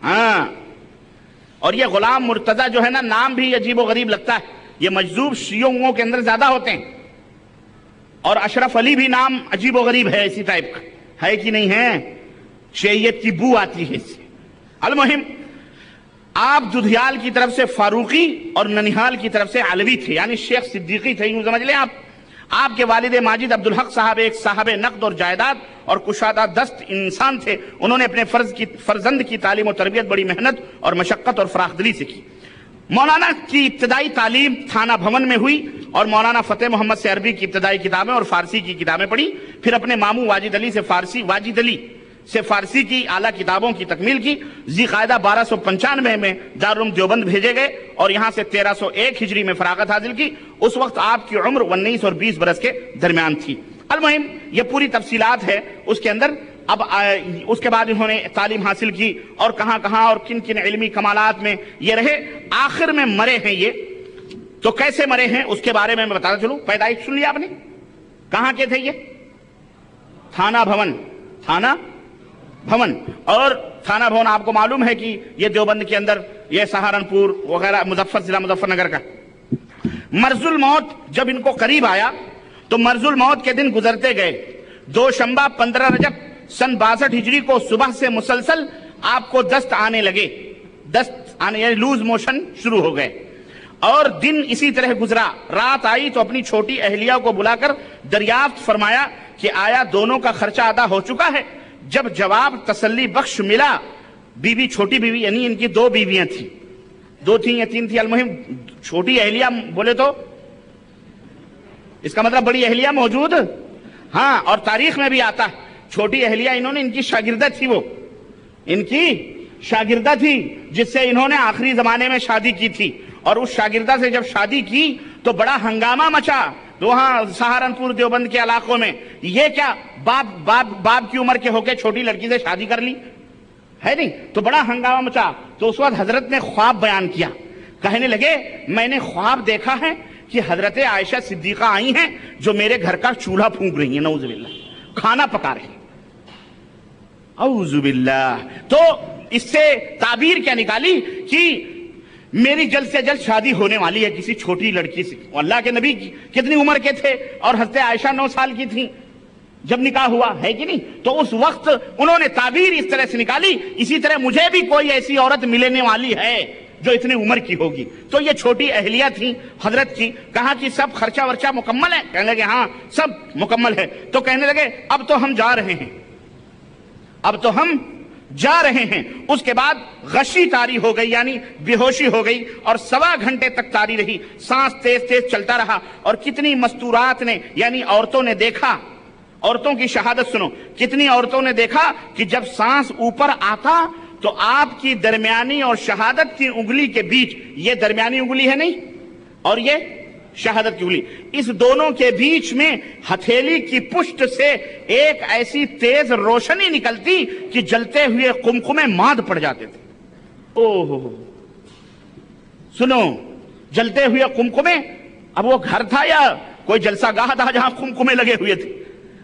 ہاں، اور یہ غلام مرتضی جو ہے نا، نام بھی عجیب و غریب لگتا ہے، یہ مجذوب شیعوں کے اندر زیادہ ہوتے ہیں، اور اشرف علی بھی نام عجیب و غریب ہے، اسی ٹائپ کا ہے کہ نہیں ہے، شیعیت کی بو آتی ہے اس سے۔ المہم، آپ دودھیال کی طرف سے فاروقی اور ننیحال کی طرف سے علوی تھے، یعنی شیخ صدیقی تھے، یوں سمجھ لیں آپ کے والد ماجد عبدالحق صاحب ایک صاحب نقد اور جائیداد اور کشادہ دست انسان تھے۔ انہوں نے اپنے فرزند کی تعلیم و تربیت بڑی محنت اور مشقت اور فراخ دلی سے کی۔ مولانا کی ابتدائی تعلیم تھانہ بھون میں ہوئی، اور مولانا فتح محمد سے عربی کی ابتدائی کتابیں اور فارسی کی کتابیں پڑھی، پھر اپنے ماموں واجد علی سے فارسی کی اعلیٰ کتابوں کی تکمیل کی۔ ذی قاعدہ 1295 میں دارالعلوم دیوبند بھیجے گئے اور یہاں سے 1301 ہجری میں فراغت حاصل کی۔ اس وقت آپ کی عمر 19 اور 20 برس کے درمیان تھی۔ المہم، یہ پوری تفصیلات ہے اس کے اندر۔ اب اس کے بعد انہوں نے تعلیم حاصل کی اور کہاں اور کن کن علمی کمالات میں یہ رہے، آخر میں مرے ہیں یہ۔ تو کیسے مرے ہیں اس کے بارے میں بتاتا چلوں۔ پیدائش سن لیا آپ نے، کہاں کے تھے یہ؟ تھانہ بھون۔ اور تھانہ بھون آپ کو معلوم ہے کہ یہ دیوبند کے اندر، یہ سہارنپور وغیرہ ضلع مظفر نگر کا۔ مرض الموت جب ان کو قریب آیا تو مرض الموت کے دن گزرتے گئے۔ دوشنبہ 15 رجب سن 62 ہجری کو صبح سے مسلسل آپ کو دست آنے لگے، یعنی لوز موشن شروع ہو گئے، اور دن اسی طرح گزرا۔ رات آئی تو اپنی چھوٹی اہلیہ کو بلا کر دریافت فرمایا کہ آیا دونوں کا خرچہ ادا ہو چکا ہے؟ جب جواب تسلی بخش ملا، چھوٹی بیوی، یعنی ان کی 2 بیویاں تھیں، 2 تھیں یا 3 تھیں، المہم چھوٹی اہلیہ بولے تو اس کا مطلب بڑی اہلیہ موجود، ہاں، اور تاریخ میں بھی آتا ہے چھوٹی اہلیہ ان کی شاگردہ تھی، وہ ان کی شاگردہ تھی جس سے انہوں نے آخری زمانے میں شادی کی تھی، اور اس شاگردہ سے جب شادی کی تو بڑا ہنگامہ مچا وہاں سہارنپور دیوبند کے علاقوں میں۔ یہ کیا باپ کی عمر کے ہو کے چھوٹی لڑکی سے شادی کر لی ہے نہیں؟ تو بڑا ہنگامہ مچا۔ تو اس وقت حضرت نے خواب بیان کیا، کہنے لگے میں نے خواب دیکھا ہے کہ حضرت عائشہ صدیقہ آئی ہیں جو میرے گھر کا چولہا پھونک رہی ہیں، نعوذ باللہ، کھانا پکا رہی ہیں، اعوذ باللہ۔ تو اس سے تعبیر کیا نکالی کہ میری جلد سے جلد شادی ہونے والی ہے کسی چھوٹی لڑکی سے۔ اللہ کے نبی کتنی عمر کے تھے اور حضرت عائشہ 9 سال کی تھیں جب نکاح ہوا ہے کہ نہیں؟ تو اس وقت انہوں نے تعبیر اس طرح سے نکالی، اسی طرح مجھے بھی کوئی ایسی عورت ملنے والی ہے جو اتنی عمر کی ہوگی۔ تو یہ چھوٹی اہلیہ تھیں حضرت کی۔ کہا کہ سب خرچہ ورچہ مکمل ہے؟ کہنے لگے ہاں سب مکمل ہے۔ تو کہنے لگے اب تو ہم جا رہے ہیں۔ اس کے بعد غشی طاری ہو گئی، یعنی بے ہوشی ہو گئی، اور 1.25 گھنٹے تک طاری رہی، سانس تیز تیز چلتا رہا، اور کتنی مستورات نے یعنی عورتوں نے دیکھا عورتوں کی شہادت سنو، کتنی عورتوں نے دیکھا کہ جب سانس اوپر آتا تو آپ کی درمیانی اور شہادت کی انگلی کے بیچ، یہ درمیانی انگلی ہے نہیں اور یہ شہادت کی انگلی، اس دونوں کے بیچ میں ہتھیلی کی پشت سے ایک ایسی تیز روشنی نکلتی کہ جلتے ہوئے قمقمے ماد پڑ جاتے تھے۔ اوہ سنو، جلتے ہوئے قمقمے، اب وہ گھر تھا یا کوئی جلسہ گاہ تھا جہاں قمقمے لگے ہوئے تھے؟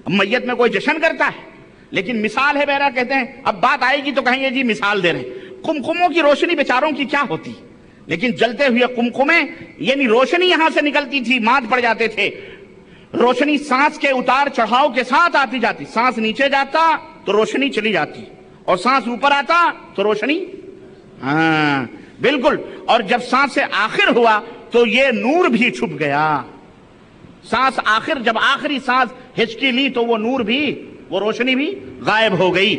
میت میں کوئی جشن کرتا ہے، لیکن مثال ہے بہرحال، کہتے ہیں اب بات آئے گی تو کہیں گے جی مثال دے رہے ہیں۔ قمقموں کی روشنی بیچاروں کی کیا ہوتی، لیکن جلتے ہوئے قمقمے، یعنی روشنی یہاں سے نکلتی تھی، مات پڑ جاتے تھے۔ روشنی سانس کے اتار چڑھاؤ کے ساتھ آتی جاتی، سانس نیچے جاتا تو روشنی چلی جاتی، اور سانس اوپر آتا تو روشنی، ہاں بالکل، اور جب سانس سے آخر ہوا تو یہ نور بھی چھپ گیا۔ سانس آخر، جب آخری سانس ہچکی لی تو وہ نور بھی، وہ روشنی بھی غائب ہو گئی۔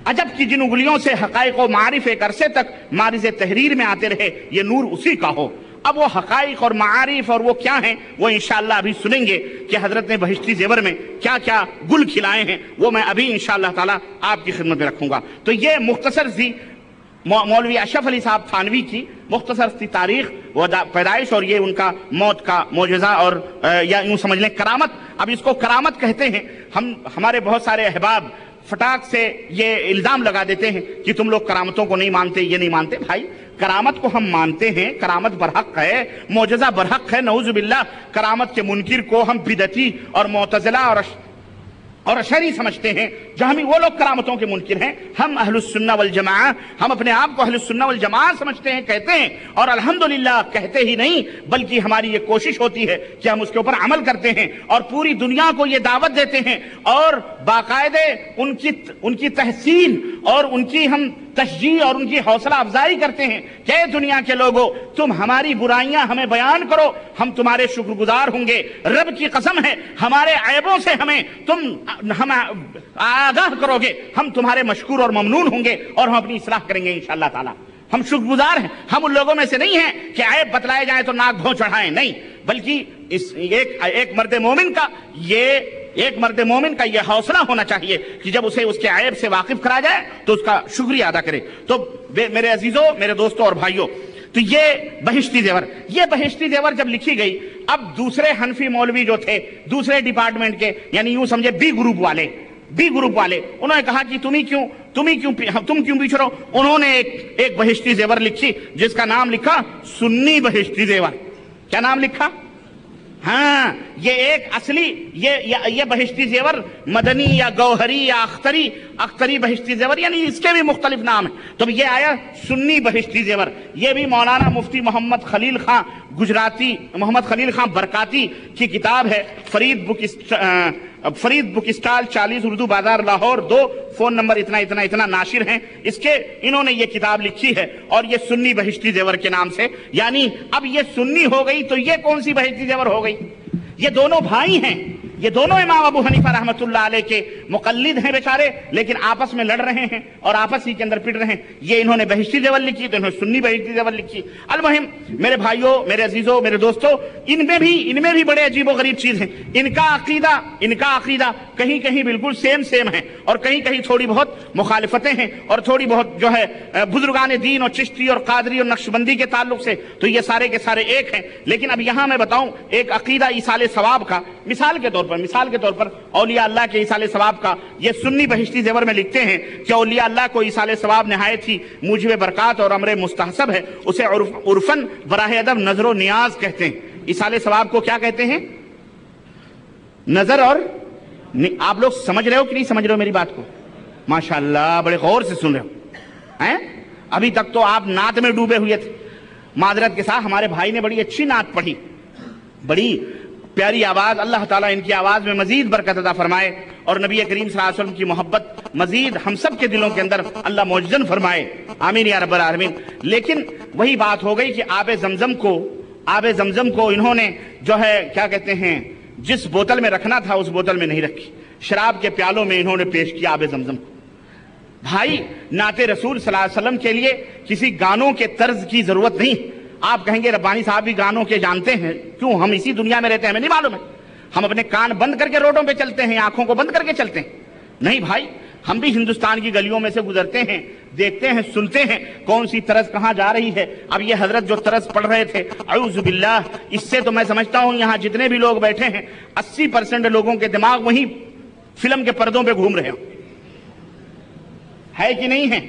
عجب کی جن انگلیوں سے حقائق و معارف ایک عرصے تک معرض تحریر میں آتے رہے، یہ نور اسی کا ہو۔ اب وہ حقائق اور معارف اور وہ کیا ہیں، وہ انشاءاللہ ابھی سنیں گے کہ حضرت نے بہشتی زیور میں کیا کیا گل کھلائے ہیں، وہ میں ابھی انشاءاللہ تعالی آپ کی خدمت میں رکھوں گا۔ تو یہ مختصر سی مولوی اشرف علی صاحب تھانوی کی مختصر سی تاریخ، پیدائش، اور یہ ان کا موت کا معجزہ، اور یا یوں سمجھ لیں کرامت۔ اب اس کو کرامت کہتے ہیں۔ ہمارے بہت سارے احباب فٹاک سے یہ الزام لگا دیتے ہیں کہ تم لوگ کرامتوں کو نہیں مانتے، یہ نہیں مانتے۔ بھائی کرامت کو ہم مانتے ہیں، کرامت برحق ہے، معجزہ برحق ہے، نعوذ باللہ۔ کرامت کے منکر کو ہم بدعتی اور معتزلہ اور اشعری سمجھتے ہیں، جہمی وہ لوگ کرامتوں کے منکر ہیں۔ ہم اہل السنہ والجماعہ، ہم اپنے آپ کو اہل السنہ والجماعہ سمجھتے ہیں، کہتے ہیں، اور الحمدللہ کہتے ہی نہیں بلکہ ہماری یہ کوشش ہوتی ہے کہ ہم اس کے اوپر عمل کرتے ہیں اور پوری دنیا کو یہ دعوت دیتے ہیں، اور باقاعدہ ان کی تحسین اور ان کی ہم تشجیع اور ان کی حوصلہ افزائی کرتے ہیں کہ اے دنیا کے لوگوں، تم ہماری برائیاں ہمیں بیان کرو، ہم تمہارے شکر گزار ہوں گے۔ رب کی قسم ہے، ہمارے عیبوں سے ہم آگاہ کرو گے، ہم تمہارے مشکور اور ممنون ہوں گے، اور ہم اپنی اصلاح کریں گے انشاءاللہ تعالی۔ ہم شکر گزار ہیں، ہم ان لوگوں میں سے نہیں ہیں کہ عیب بتلائے جائیں تو ناک بھوں چڑھائیں، نہیں، بلکہ ایک مرد مومن کا یہ حوصلہ ہونا چاہیے کہ جب اسے اس کے عیب سے واقف کرا جائے تو اس کا شکریہ ادا کرے۔ تو میرے عزیزوں، میرے دوستوں اور بھائیوں، تو یہ بہشتی زیور جب لکھی گئی، اب دوسرے حنفی مولوی جو تھے دوسرے ڈپارٹمنٹ کے، یعنی یوں سمجھے بی گروپ والے، انہوں نے کہا کہ تم کیوں پیچھے رہو۔ انہوں نے ایک بہشتی زیور لکھی جس کا نام لکھا سنی بہشتی زیور۔ کیا نام لکھا؟ ہاں، یہ ایک اصلی یہ بہشتی زیور مدنی یا گوہری یا اختری بہشتی زیور، یعنی اس کے بھی مختلف نام ہیں۔ تو یہ آیا سنی بہشتی زیور، یہ بھی مولانا مفتی محمد خلیل خان برکاتی کی کتاب ہے۔ فرید بک اسٹال 40 اردو بازار لاہور 2، فون نمبر اتنا ناشر ہیں اس کے۔ انہوں نے یہ کتاب لکھی ہے اور یہ سنی بہشتی زیور کے نام سے، یعنی اب یہ سنی ہو گئی تو یہ کون سی بہشتی زیور ہو گئی؟ یہ دونوں بھائی ہیں، یہ دونوں امام ابو حنیفہ رحمۃ اللہ علیہ کے مقلد ہیں بیچارے، لیکن آپس میں لڑ رہے ہیں اور آپس ہی کے اندر پٹ رہے ہیں۔ یہ انہوں نے بہشتی زیور لکھی تو انہوں نے سنی بہشتی زیور لکھی۔ المہم میرے بھائیوں، میرے عزیزوں، میرے دوستوں، ان میں بھی بڑے عجیب و غریب چیز ہیں۔ ان کا عقیدہ کہیں کہیں بالکل سیم ہے، اور کہیں تھوڑی بہت مخالفتیں ہیں، اور تھوڑی بہت جو ہے بزرگان دین اور چشتی اور قادری اور نقشبندی کے تعلق سے تو یہ سارے کے سارے ایک ہیں۔ لیکن اب یہاں میں بتاؤں ایک عقیدہ ایصال ثواب کا، مثال کے طور پر اولیاء اللہ کے ایصال ثواب کا، یہ سنی بہشتی زیور میں لکھتے ہیں کہ اولیاء اللہ کو ایصال ثواب نہایت ہی موجب برکات اور امر مستحسب ہے، اسے عرفاً براہ ادب نظر و نیاز کہتے ہیں۔ ایصال ثواب کو کیا کہتے ہیں؟ نظر اور آپ لوگ سمجھ رہے ہو کہ نہیں سمجھ رہے ہو میری بات کو؟ ماشاءاللہ بڑے غور سے سن رہے ہو ہیں۔ ابھی تک تو آپ نعت میں ڈوبے ہوئے تھے۔ معذرت کے ساتھ ہمارے بھائی نے بڑی اچھی نعت پڑھی، بڑی پیاری آواز، اللہ تعالیٰ ان کی آواز میں مزید برکت عطا فرمائے، اور نبی کریم صلی اللہ علیہ وسلم کی محبت مزید ہم سب کے دلوں کے اندر اللہ معجزن فرمائے، آمین یا رب العالمین۔ لیکن وہی بات ہو گئی کہ آب زمزم کو انہوں نے جو ہے کیا کہتے ہیں، جس بوتل میں رکھنا تھا اس بوتل میں نہیں رکھی، شراب کے پیالوں میں انہوں نے پیش کیا آب زمزم کو۔ بھائی نعت رسول صلی اللہ علیہ وسلم کے لیے کسی گانوں کے طرز کی ضرورت نہیں۔ آپ کہیں گے ربانی صاحب بھی گانوں کے جانتے ہیں، کیوں؟ ہم اسی دنیا میں رہتے ہیں، ہمیں نہیں معلوم ہے؟ ہم اپنے کان بند کر کے روڈوں پہ چلتے ہیں، آنکھوں کو بند کر کے چلتے ہیں؟ نہیں بھائی، ہم بھی ہندوستان کی گلیوں میں سے گزرتے ہیں، دیکھتے ہیں، سنتے ہیں کون سی طرز کہاں جا رہی ہے۔ اب یہ حضرت جو طرز پڑھ رہے تھے، اعوذ باللہ، اس سے تو میں سمجھتا ہوں یہاں جتنے بھی لوگ بیٹھے ہیں 80% لوگوں کے دماغ وہیں فلم کے پردوں پہ گھوم رہے ہوں، ہے کہ نہیں ہے؟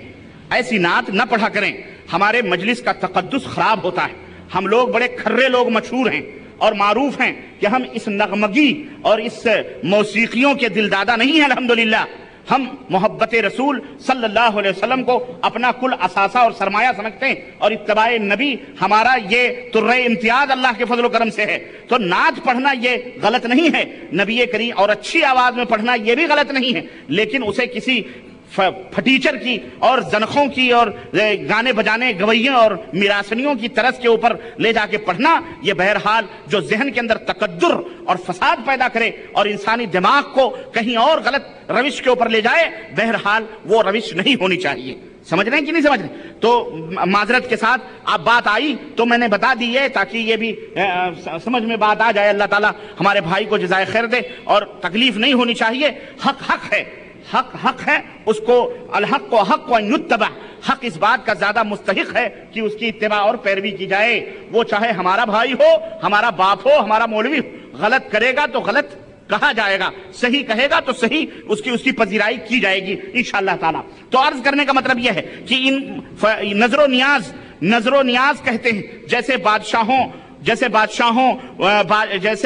ایسی نعت نہ پڑھا کریں، ہمارے مجلس کا تقدس خراب ہوتا ہے۔ ہم لوگ بڑے کھرے لوگ مشہور ہیں اور معروف ہیں کہ ہم اس نغمگی اور اس موسیقیوں کے دلدادہ نہیں ہیں۔ الحمدللہ ہم محبت رسول صلی اللہ علیہ وسلم کو اپنا کل اثاثہ اور سرمایہ سمجھتے ہیں، اور اتباع نبی ہمارا یہ ترے امتیاز اللہ کے فضل و کرم سے ہے۔ تو نعت پڑھنا یہ غلط نہیں ہے، نبی کریم اور اچھی آواز میں پڑھنا یہ بھی غلط نہیں ہے، لیکن اسے کسی پھٹیچر کی اور زنخوں کی اور گانے بجانے گویوں اور میراسنیوں کی طرز کے اوپر لے جا کے پڑھنا، یہ بہرحال جو ذہن کے اندر تقدر اور فساد پیدا کرے اور انسانی دماغ کو کہیں اور غلط روش کے اوپر لے جائے، بہرحال وہ روش نہیں ہونی چاہیے۔ سمجھ رہے ہیں کہ نہیں سمجھ رہے؟ تو معذرت کے ساتھ اب بات آئی تو میں نے بتا دی ہے تاکہ یہ بھی سمجھ میں بات آ جائے۔ اللہ تعالیٰ ہمارے بھائی کو جزائے خیر دے، اور تکلیف نہیں ہونی چاہیے۔ حق حق ہے، حق ہے، اس کو الحق و حق و یتبع، حق اس بات کا زیادہ مستحق ہے کہ اس کی اتباع اور پیروی کی جائے، وہ چاہے ہمارا بھائی ہو، ہمارا باپ ہو، ہمارا مولوی ہو۔ غلط کرے گا تو غلط کہا جائے گا، صحیح کہے گا تو صحیح اس کی پذیرائی کی جائے گی انشاءاللہ تعالی۔ تو عرض کرنے کا مطلب یہ ہے کہ ان نظر و نیاز کہتے ہیں، جیسے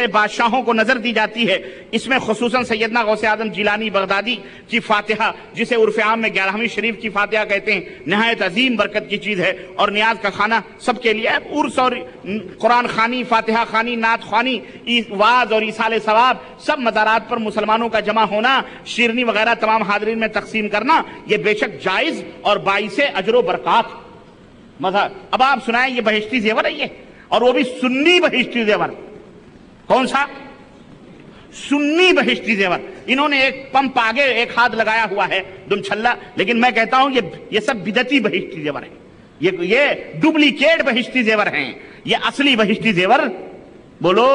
بادشاہوں کو نظر دی جاتی ہے، اس میں خصوصاً سیدنا غوث اعظم جیلانی بغدادی کی فاتحہ، جسے عرف عام میں 11ویں شریف کی فاتحہ کہتے ہیں، نہایت عظیم برکت کی چیز ہے، اور نیاز کا کھانا سب کے لیے ہے۔ عرس اور قرآن خوانی، فاتحہ خوانی، نعت خوانی، وعظ اور ایصال ثواب، سب مزارات پر مسلمانوں کا جمع ہونا، شیرنی وغیرہ تمام حاضرین میں تقسیم کرنا، یہ بے شک جائز اور باعث اجر و برکات مزہ۔ اب آپ سنائیں، یہ بہشتی زیور ہے، یہ اور وہ بھی سنی بہشتی زیور۔ کون سا؟ سنی بہشتی زیور۔ انہوں نے ایک پمپ آگے ایک ہاتھ لگایا ہوا ہے دم چھلا، لیکن میں کہتا ہوں یہ سب بدعتی بہشتی زیور ہیں، یہ ڈپلیکیٹ بہشتی زیور ہیں، یہ اصلی بہشتی زیور بولو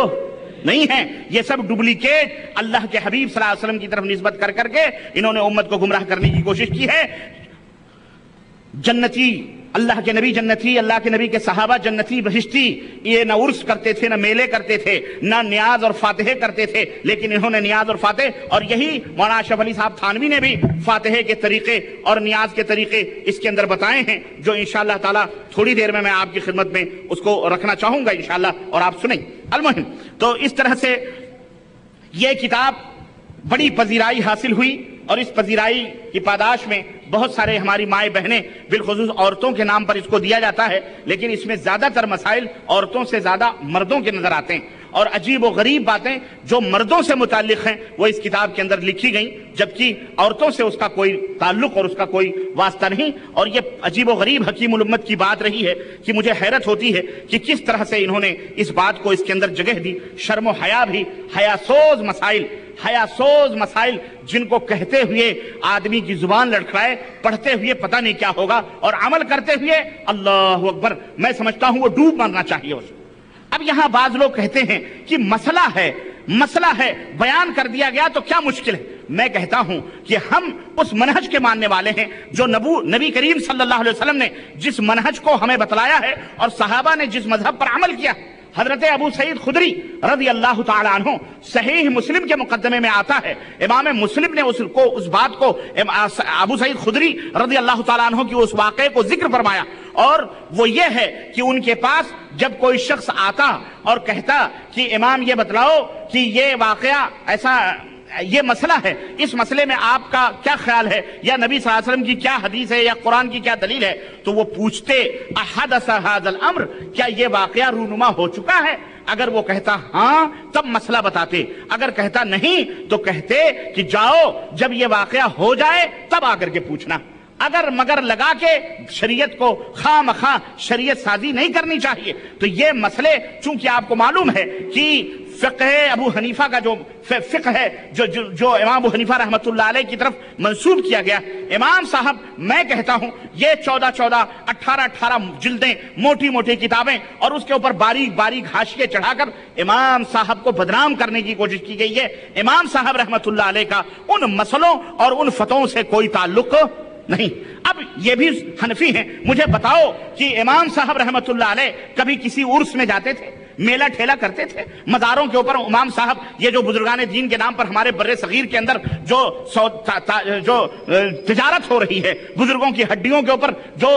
نہیں ہیں۔ یہ سب ڈپلیکیٹ اللہ کے حبیب صلی اللہ علیہ وسلم کی طرف نسبت کر کے انہوں نے امت کو گمراہ کرنے کی کوشش کی ہے۔ جنتی، اللہ کے نبی جنتی، اللہ کے نبی کے صحابہ جنتی بہشتی، یہ نہ عرس کرتے تھے، نہ میلے کرتے تھے، نہ نیاز اور فاتحے کرتے تھے، لیکن انہوں نے نیاز اور فاتح، اور یہی مولانا اشرف علی صاحب تھانوی نے بھی فاتحے کے طریقے اور نیاز کے طریقے اس کے اندر بتائے ہیں، جو انشاءاللہ تعالی تھوڑی دیر میں آپ کی خدمت میں اس کو رکھنا چاہوں گا انشاءاللہ، اور آپ سنیں۔ المہم تو اس طرح سے یہ کتاب بڑی پذیرائی حاصل ہوئی، اور اس پذیرائی کی پاداش میں بہت سارے ہماری مائیں بہنیں، بالخصوص عورتوں کے نام پر اس کو دیا جاتا ہے، لیکن اس میں زیادہ تر مسائل عورتوں سے زیادہ مردوں کے نظر آتے ہیں، اور عجیب و غریب باتیں جو مردوں سے متعلق ہیں وہ اس کتاب کے اندر لکھی گئیں، جبکہ عورتوں سے اس کا کوئی تعلق اور اس کا کوئی واسطہ نہیں۔ اور یہ عجیب و غریب حکیم الامت کی بات رہی ہے کہ مجھے حیرت ہوتی ہے کہ کس طرح سے انہوں نے اس بات کو اس کے اندر جگہ دی۔ شرم و حیا بھی، حیاسوز مسائل جن کو کہتے ہوئے آدمی کی زبان لڑکھڑائے، پڑھتے ہوئے پتہ نہیں کیا ہوگا، اور عمل کرتے ہوئے اللہ اکبر، میں سمجھتا ہوں وہ ڈوب مرنا چاہیے اس کو۔ اب یہاں بعض لوگ کہتے ہیں کہ مسئلہ ہے بیان کر دیا گیا تو کیا مشکل ہے۔ میں کہتا ہوں کہ ہم اس منہج کے ماننے والے ہیں جو نبی کریم صلی اللہ علیہ وسلم نے جس منہج کو ہمیں بتلایا ہے اور صحابہ نے جس مذہب پر عمل کیا۔ حضرت ابو سعید خدری رضی اللہ تعالی عنہ، صحیح مسلم کے مقدمے میں آتا ہے، امام مسلم نے اس بات کو ابو سعید خدری رضی اللہ تعالی عنہ کی اس واقعے کو ذکر فرمایا، اور وہ یہ ہے کہ ان کے پاس جب کوئی شخص آتا اور کہتا کہ امام یہ بتلاؤ کہ یہ واقعہ ایسا، یہ مسئلہ ہے، اس مسئلے میں آپ کا کیا خیال ہے، یا نبی صلی اللہ علیہ وسلم کی کیا حدیث ہے، یا قرآن کی کیا دلیل ہے، تو وہ پوچھتے احدث ھذا الامر، کیا یہ واقعہ رونما ہو چکا ہے؟ اگر وہ کہتا ہاں تب مسئلہ بتاتے، اگر کہتا نہیں تو کہتے کہ جاؤ جب یہ واقعہ ہو جائے تب آ کر کے پوچھنا۔ اگر مگر لگا کے شریعت کو خواہ مخواہ شریعت سازی نہیں کرنی چاہیے. تو یہ مسئلے چونکہ آپ کو معلوم ہے کہ فقہ ابو حنیفہ کا جو فقہ ہے جو امام ابو حنیفہ رحمۃ اللہ علیہ کی طرف منسوب کیا گیا، امام صاحب میں کہتا ہوں یہ 14 18 جلدیں موٹی موٹی کتابیں اور اس کے اوپر باریک باریک حاشیے چڑھا کر امام صاحب کو بدنام کرنے کی کوشش کی گئی ہے. امام صاحب رحمۃ اللہ علیہ کا ان مسئلوں اور ان فتووں سے کوئی تعلق نہیں. اب یہ بھی حنفی ہیں، مجھے بتاؤ کہ امام صاحب رحمۃ اللہ علیہ کبھی کسی عرس میں جاتے تھے، میلہ ٹھیلا کرتے تھے؟ مزاروں کے اوپر امام صاحب یہ جو بزرگان دین کے نام پر ہمارے بر صغیر کے اندر جو تجارت ہو رہی ہے، بزرگوں کی ہڈیوں کے اوپر جو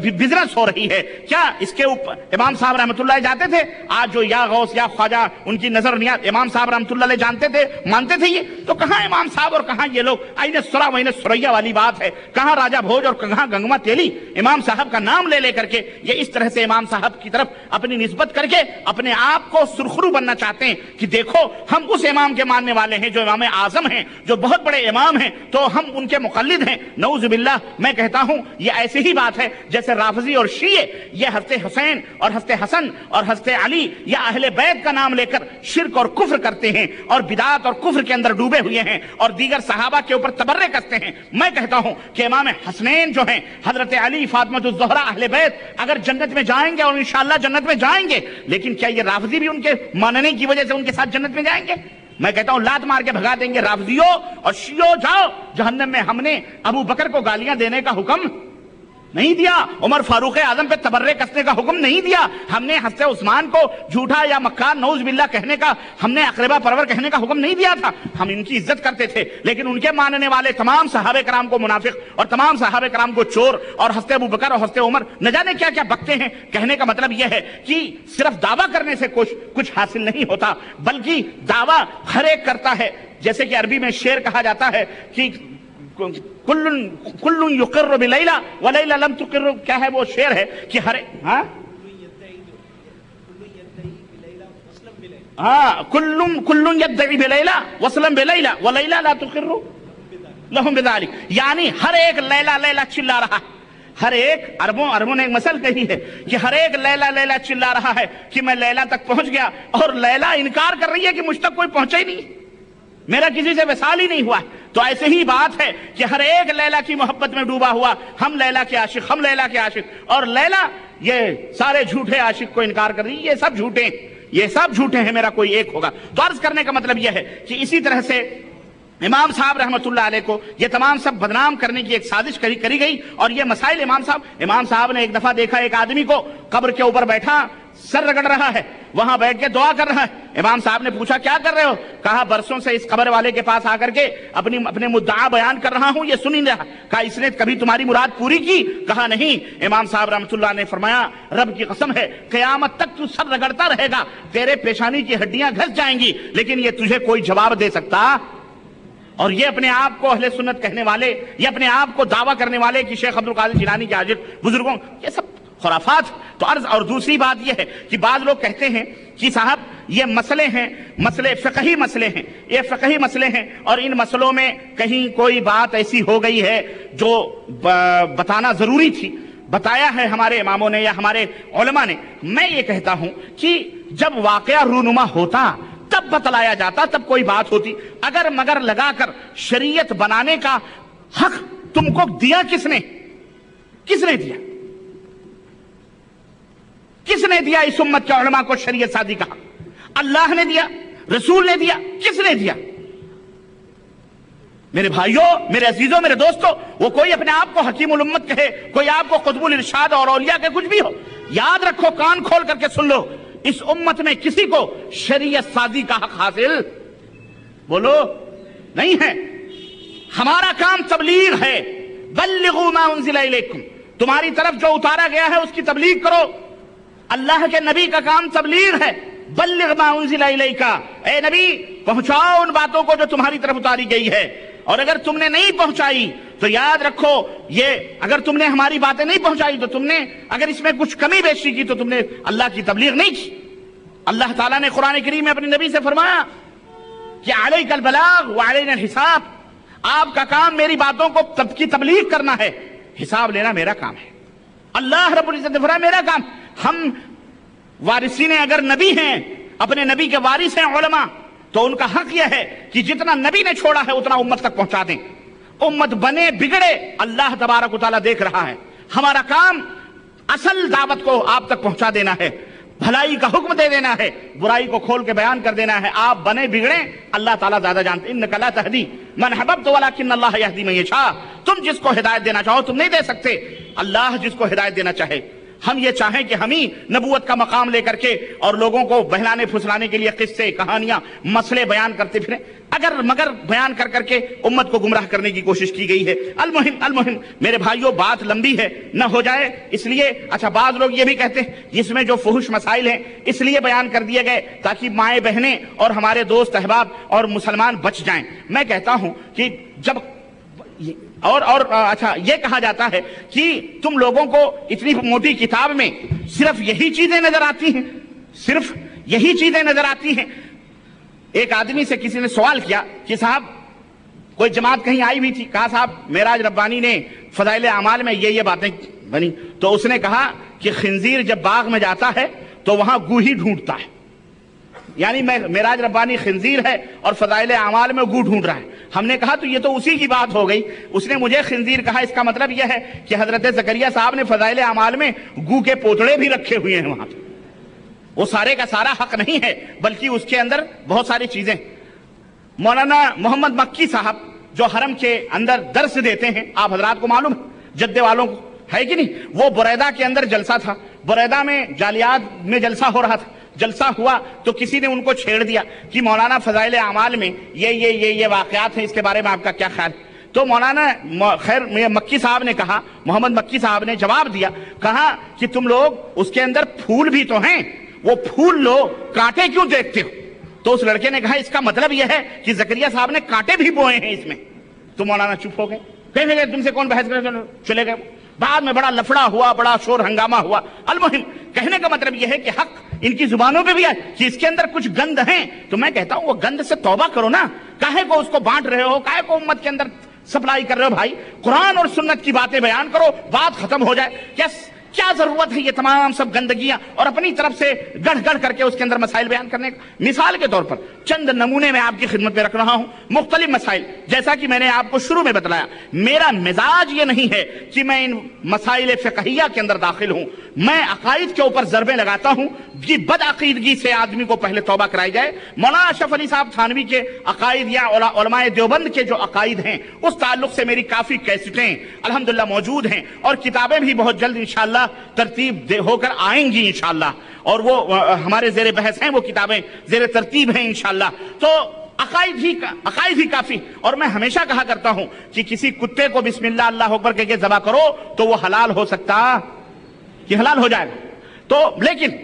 بزنس ہو رہی ہے، کیا اس کے اوپر امام صاحب رحمۃ اللہ علیہ جاتے تھے؟ آج جو یا غوث یا خواجہ ان کی نظر نیاز امام صاحب رحمۃ اللہ علیہ جانتے تھے، مانتے تھے؟ یہ تو کہاں امام صاحب اور کہاں یہ لوگ آئین سرا وین سریا والی بات ہے، کہاں راجہ بھوج اور کہاں گنگوا تیلی امام صاحب کا نام لے لے کر کے یہ اس طرح سے امام صاحب کی طرف اپنی نسبت کر کے اپنے آپ کو سرخرو بننا چاہتے ہیں کہ دیکھو ہم اس امام کے ماننے والے ہیں جو امام اعظم ہیں، جو بہت بڑے امام ہیں، تو ہم ان کے مقلد ہیں. نعوذ باللہ. میں کہتا ہوں یہ ایسی ہی بات ہے جیسے رافضی اور شیعہ یہ حضرت حسین اور حضرت حسن اور حضرت علی یا اہل بیت کا نام لے کر شرک اور کفر کرتے ہیں اور بدعات اور کفر کے اندر ڈوبے ہوئے ہیں اور دیگر صحابہ کے اوپر تبرے کرتے ہیں. میں کہتا ہوں کہ امام حسنین جو ہیں، حضرت علی، فاطمہ الزہرا، اہل بیت اگر جنت میں جائیں گے اور انشاءاللہ جنت میں جائیں گے، لیکن کیا یہ رافضی بھی ان کے ماننے کی وجہ سے ان کے ساتھ جنت میں جائیں گے؟ میں کہتا ہوں لات مار کے بھگا دیں گے رافضیوں اور شیعوں، جاؤ جہنم میں. ہم نے ابو بکر کو گالیاں دینے کا حکم نہیں دیا، عمر فاروق اعظم پہ تبرے کسنے کا حکم نہیں دیا، ہم نے حضرت عثمان کو جھوٹا یا مکار نعوذ باللہ کہنے کا، ہم نے اقربا پرور کہنے کا حکم نہیں دیا تھا. ہم ان کی عزت کرتے تھے، لیکن ان کے ماننے والے تمام صحابہ کرام کو منافق اور تمام صحابہ کرام کو چور اور حضرت ابو بکر اور حضرت عمر نہ جانے کیا کیا بکتے ہیں. کہنے کا مطلب یہ ہے کہ صرف دعویٰ کرنے سے کچھ حاصل نہیں ہوتا، بلکہ دعویٰ ہر ایک کرتا ہے. جیسے کہ عربی میں شعر کہا جاتا ہے کہ کل یقر بلیلا ولیلا لم تقر. کیا ہے وہ شعر ہے کہ ہر کل یدعی بلیلا وسلم بلیلا ولیلا لا تقر لهم بذلك. یعنی ہر ایک لیلا لیلا چلا رہا ہے، ہر ایک عربوں نے ایک مثل کہی ہے کہ ہر ایک لیلا لیلا چلا رہا ہے کہ میں لیلا تک پہنچ گیا، اور لیلا انکار کر رہی ہے کہ مجھ تک کوئی پہنچا ہی نہیں، میرا کسی سے وصال ہی نہیں ہوا. تو ایسے ہی بات ہے کہ ہر ایک لیلا کی محبت میں ڈوبا ہوا، ہم لیلا کے عاشق، ہم لیلا کے عاشق، اور لیلا یہ سارے جھوٹے عاشق کو انکار کر رہی ہے. یہ سب جھوٹے ہیں، یہ سب جھوٹے ہیں، میرا کوئی ایک ہوگا. تو عرض کرنے کا مطلب یہ ہے کہ اسی طرح سے امام صاحب رحمۃ اللہ علیہ کو یہ تمام سب بدنام کرنے کی ایک سازش کری گئی. اور یہ مسائل امام صاحب نے ایک دفعہ دیکھا ایک آدمی کو قبر کے اوپر بیٹھا سر رگڑ رہا ہے، وہاں بیٹھ کے دعا کر رہا ہے. امام صاحب نے پوچھا کیا کر رہے ہو؟ کہا برسوں سے اس قبر والے کے پاس آ کر کے اپنے مدعا بیان کر رہا ہوں، یہ سن نہیں رہا. کہا اس نے کبھی تمہاری مراد پوری کی؟ کہا نہیں. امام صاحب رحمۃ اللہ نے فرمایا رب کی قسم ہے قیامت تک تو سر رگڑتا رہے گا، تیرے پیشانی کی ہڈیاں گھس جائیں گی، لیکن یہ تجھے کوئی جواب دے سکتا. اور یہ اپنے آپ کو اہل سنت کہنے والے، یہ اپنے آپ کو دعویٰ کرنے والے کہ شیخ عبد القادر جیلانی کے عاشق بزرگوں، یہ سب خرافات. تو عرض اور دوسری بات یہ ہے کہ بعض لوگ کہتے ہیں کہ صاحب یہ مسئلے ہیں، مسئلے فقہی مسئلے ہیں، یہ فقہی مسئلے ہیں، اور ان مسئلوں میں کہیں کوئی بات ایسی ہو گئی ہے جو بتانا ضروری تھی، بتایا ہے ہمارے اماموں نے یا ہمارے علماء نے. میں یہ کہتا ہوں کہ جب واقعہ رونما ہوتا تب بتلایا جاتا، تب کوئی بات ہوتی. اگر مگر لگا کر شریعت بنانے کا حق تم کو دیا کس نے؟ کس نے دیا؟ کس نے دیا اس امت کے علماء کو شریعت سازی کا حق؟ اللہ نے دیا؟ رسول نے دیا؟ کس نے دیا؟ میرے بھائیوں، میرے عزیزوں، میرے دوستوں، وہ کوئی اپنے آپ کو حکیم الامت کہے، کوئی آپ کو قطب الارشاد اور اولیاء کے کچھ بھی ہو، یاد رکھو، کان کھول کر کے سن لو، اس امت میں کسی کو شریعت سازی کا حق حاصل بولو نہیں ہے. ہمارا کام تبلیغ ہے. بلغوا ما انزل الیکم، تمہاری طرف جو اتارا گیا ہے اس کی تبلیغ کرو. اللہ کے نبی کا کام تبلیغ ہے. بلغ ما انزل الیک، اے نبی پہنچاؤ ان باتوں کو جو تمہاری طرف اتاری گئی ہے. اور اگر تم نے نہیں پہنچائی تو یاد رکھو، یہ اگر تم نے ہماری باتیں نہیں پہنچائی تو تم نے اگر اس میں کچھ کمی بیشی کی تو تم نے اللہ کی تبلیغ نہیں کی. اللہ تعالیٰ نے قرآن کریم میں اپنے نبی سے فرمایا کہ علیک البلاغ وعلینا الحساب، آپ کا کام میری باتوں کو کی تبلیغ کرنا ہے، حساب لینا میرا کام ہے۔ اللہ رب العزت نے فرمایا میرا کام۔ ہم وارثین اگر نبی ہیں، اپنے نبی کے وارث ہیں علماء، تو ان کا حق یہ ہے کہ جتنا نبی نے چھوڑا ہے اتنا امت تک پہنچا دیں۔ امت بنے بگڑے اللہ تبارک و تعالیٰ دیکھ رہا ہے۔ ہمارا کام اصل دعوت کو آپ تک پہنچا دینا ہے، بھلائی کا حکم دے دینا ہے، برائی کو کھول کے بیان کر دینا ہے۔ آپ بنے بگڑیں اللہ تعالیٰ زیادہ جانتے۔ انک لا تہدی من احببت ولکن اللہ یہدی من یشاء۔ تم جس کو ہدایت دینا چاہو تم نہیں دے سکتے، اللہ جس کو ہدایت دینا چاہے۔ ہم یہ چاہیں کہ ہم ہی نبوت کا مقام لے کر کے اور لوگوں کو بہلانے پھسلانے کے لیے قصے، کہانیاں، مسئلے بیان کرتے پھریں، اگر مگر بیان کر کر کے امت کو گمراہ کرنے کی کوشش کی گئی ہے۔ المہم میرے بھائیوں، بات لمبی ہے، نہ ہو جائے اس لیے اچھا بعض لوگ یہ بھی کہتے ہیں اس میں جو فحش مسائل ہیں اس لیے بیان کر دیے گئے تاکہ مائیں بہنیں اور ہمارے دوست احباب اور مسلمان بچ جائیں۔ میں کہتا ہوں کہ جب اچھا یہ کہا جاتا ہے کہ تم لوگوں کو اتنی موٹی کتاب میں صرف یہی چیزیں نظر آتی ہیں، صرف یہی چیزیں نظر آتی ہیں۔ ایک آدمی سے کسی نے سوال کیا کہ صاحب کوئی جماعت کہیں آئی ہوئی تھی، کہا صاحب معراج ربانی نے فضائل اعمال میں یہ باتیں بنی، تو اس نے کہا کہ خنزیر جب باغ میں جاتا ہے تو وہاں گو ہی ڈھونڈتا ہے، یعنی معراج ربانی خنزیر ہے اور فضائل اعمال میں گو ڈھونڈ رہا ہے۔ ہم نے کہا تو یہ تو اسی کی بات ہو گئی، اس نے مجھے خنزیر کہا، اس کا مطلب یہ ہے کہ حضرت زکریا صاحب نے فضائل اعمال میں گو کے پوتڑے بھی رکھے ہوئے ہیں وہاں پہ۔ وہ سارے کا سارا حق نہیں ہے بلکہ اس کے اندر بہت ساری چیزیں۔ مولانا محمد مکی صاحب جو حرم کے اندر درس دیتے ہیں، آپ حضرات کو معلوم ہے، جدے والوں کو ہے کہ نہیں، وہ بریدہ کے اندر جلسہ تھا، بریدہ میں جالیات میں جلسہ ہو رہا تھا۔ جلسہ ہوا تو کسی نے ان کو چھیڑ دیا کہ مولانا فضائل اعمال میں یہ واقعات ہیں، اس کے بارے میں آپ کا کیا خیال؟ تو مولانا مکی صاحب نے کہا، محمد مکی صاحب نے جواب دیا، کہا کہ تم لوگ اس کے اندر پھول بھی تو ہیں، وہ پھول لو، کانٹے کیوں دیکھتے ہو؟ تو اس لڑکے نے کہا اس کا مطلب یہ ہے کہ زکریا صاحب نے کانٹے بھی بوئے ہیں اس میں۔ تو مولانا چپ ہو گئے، کہنے لگے تم سے کون بحث کرے، چلے گئے۔ بعد میں بڑا لفڑا ہوا، بڑا شور ہنگامہ ہوا۔ المہم کہنے کا مطلب یہ ہے کہ حق ان کی زبانوں پہ بھی ہے کہ اس کے اندر کچھ گند ہیں، تو میں کہتا ہوں وہ گند سے توبہ کرو نا، کاہے کو اس کو بانٹ رہے ہو، کاہے کو امت کے اندر سپلائی کر رہے ہو؟ بھائی قرآن اور سنت کی باتیں بیان کرو، بات ختم ہو جائے۔ کیا ضرورت ہے یہ تمام سب گندگیاں اور اپنی طرف سے گڑھ گڑھ کر کے اس کے اندر مسائل بیان کرنے کا؟ مثال کے طور پر چند نمونے میں آپ کی خدمت میں رکھ رہا ہوں، مختلف مسائل۔ جیسا کہ میں نے آپ کو شروع میں بتلایا، میرا مزاج یہ نہیں ہے کہ میں ان مسائل فقہیہ کے اندر داخل ہوں، میں عقائد کے اوپر ضربیں لگاتا ہوں کہ بد عقیدگی سے آدمی کو پہلے توبہ کرائی جائے۔ مولانا اشرف علی صاحب تھانوی کے عقائد یا علماء دیوبند کے جو عقائد ہیں اس تعلق سے میری کافی کیسٹیں الحمدللہ موجود ہیں، اور کتابیں بھی بہت جلد انشاءاللہ ترتیب ہو کر آئیں گی انشاءاللہ، اور وہ ہمارے زیر بحث ہیں، وہ کتابیں زیر ترتیب ہیں انشاءاللہ۔ تو عقائد ہی کافی۔ اور میں ہمیشہ کہا کرتا ہوں کہ کسی کتے کو بسم اللہ اللہ اکبر کہہ کے ذبح کرو تو وہ حلال ہو سکتا کہ حلال ہو جائے گا۔ تو لیکن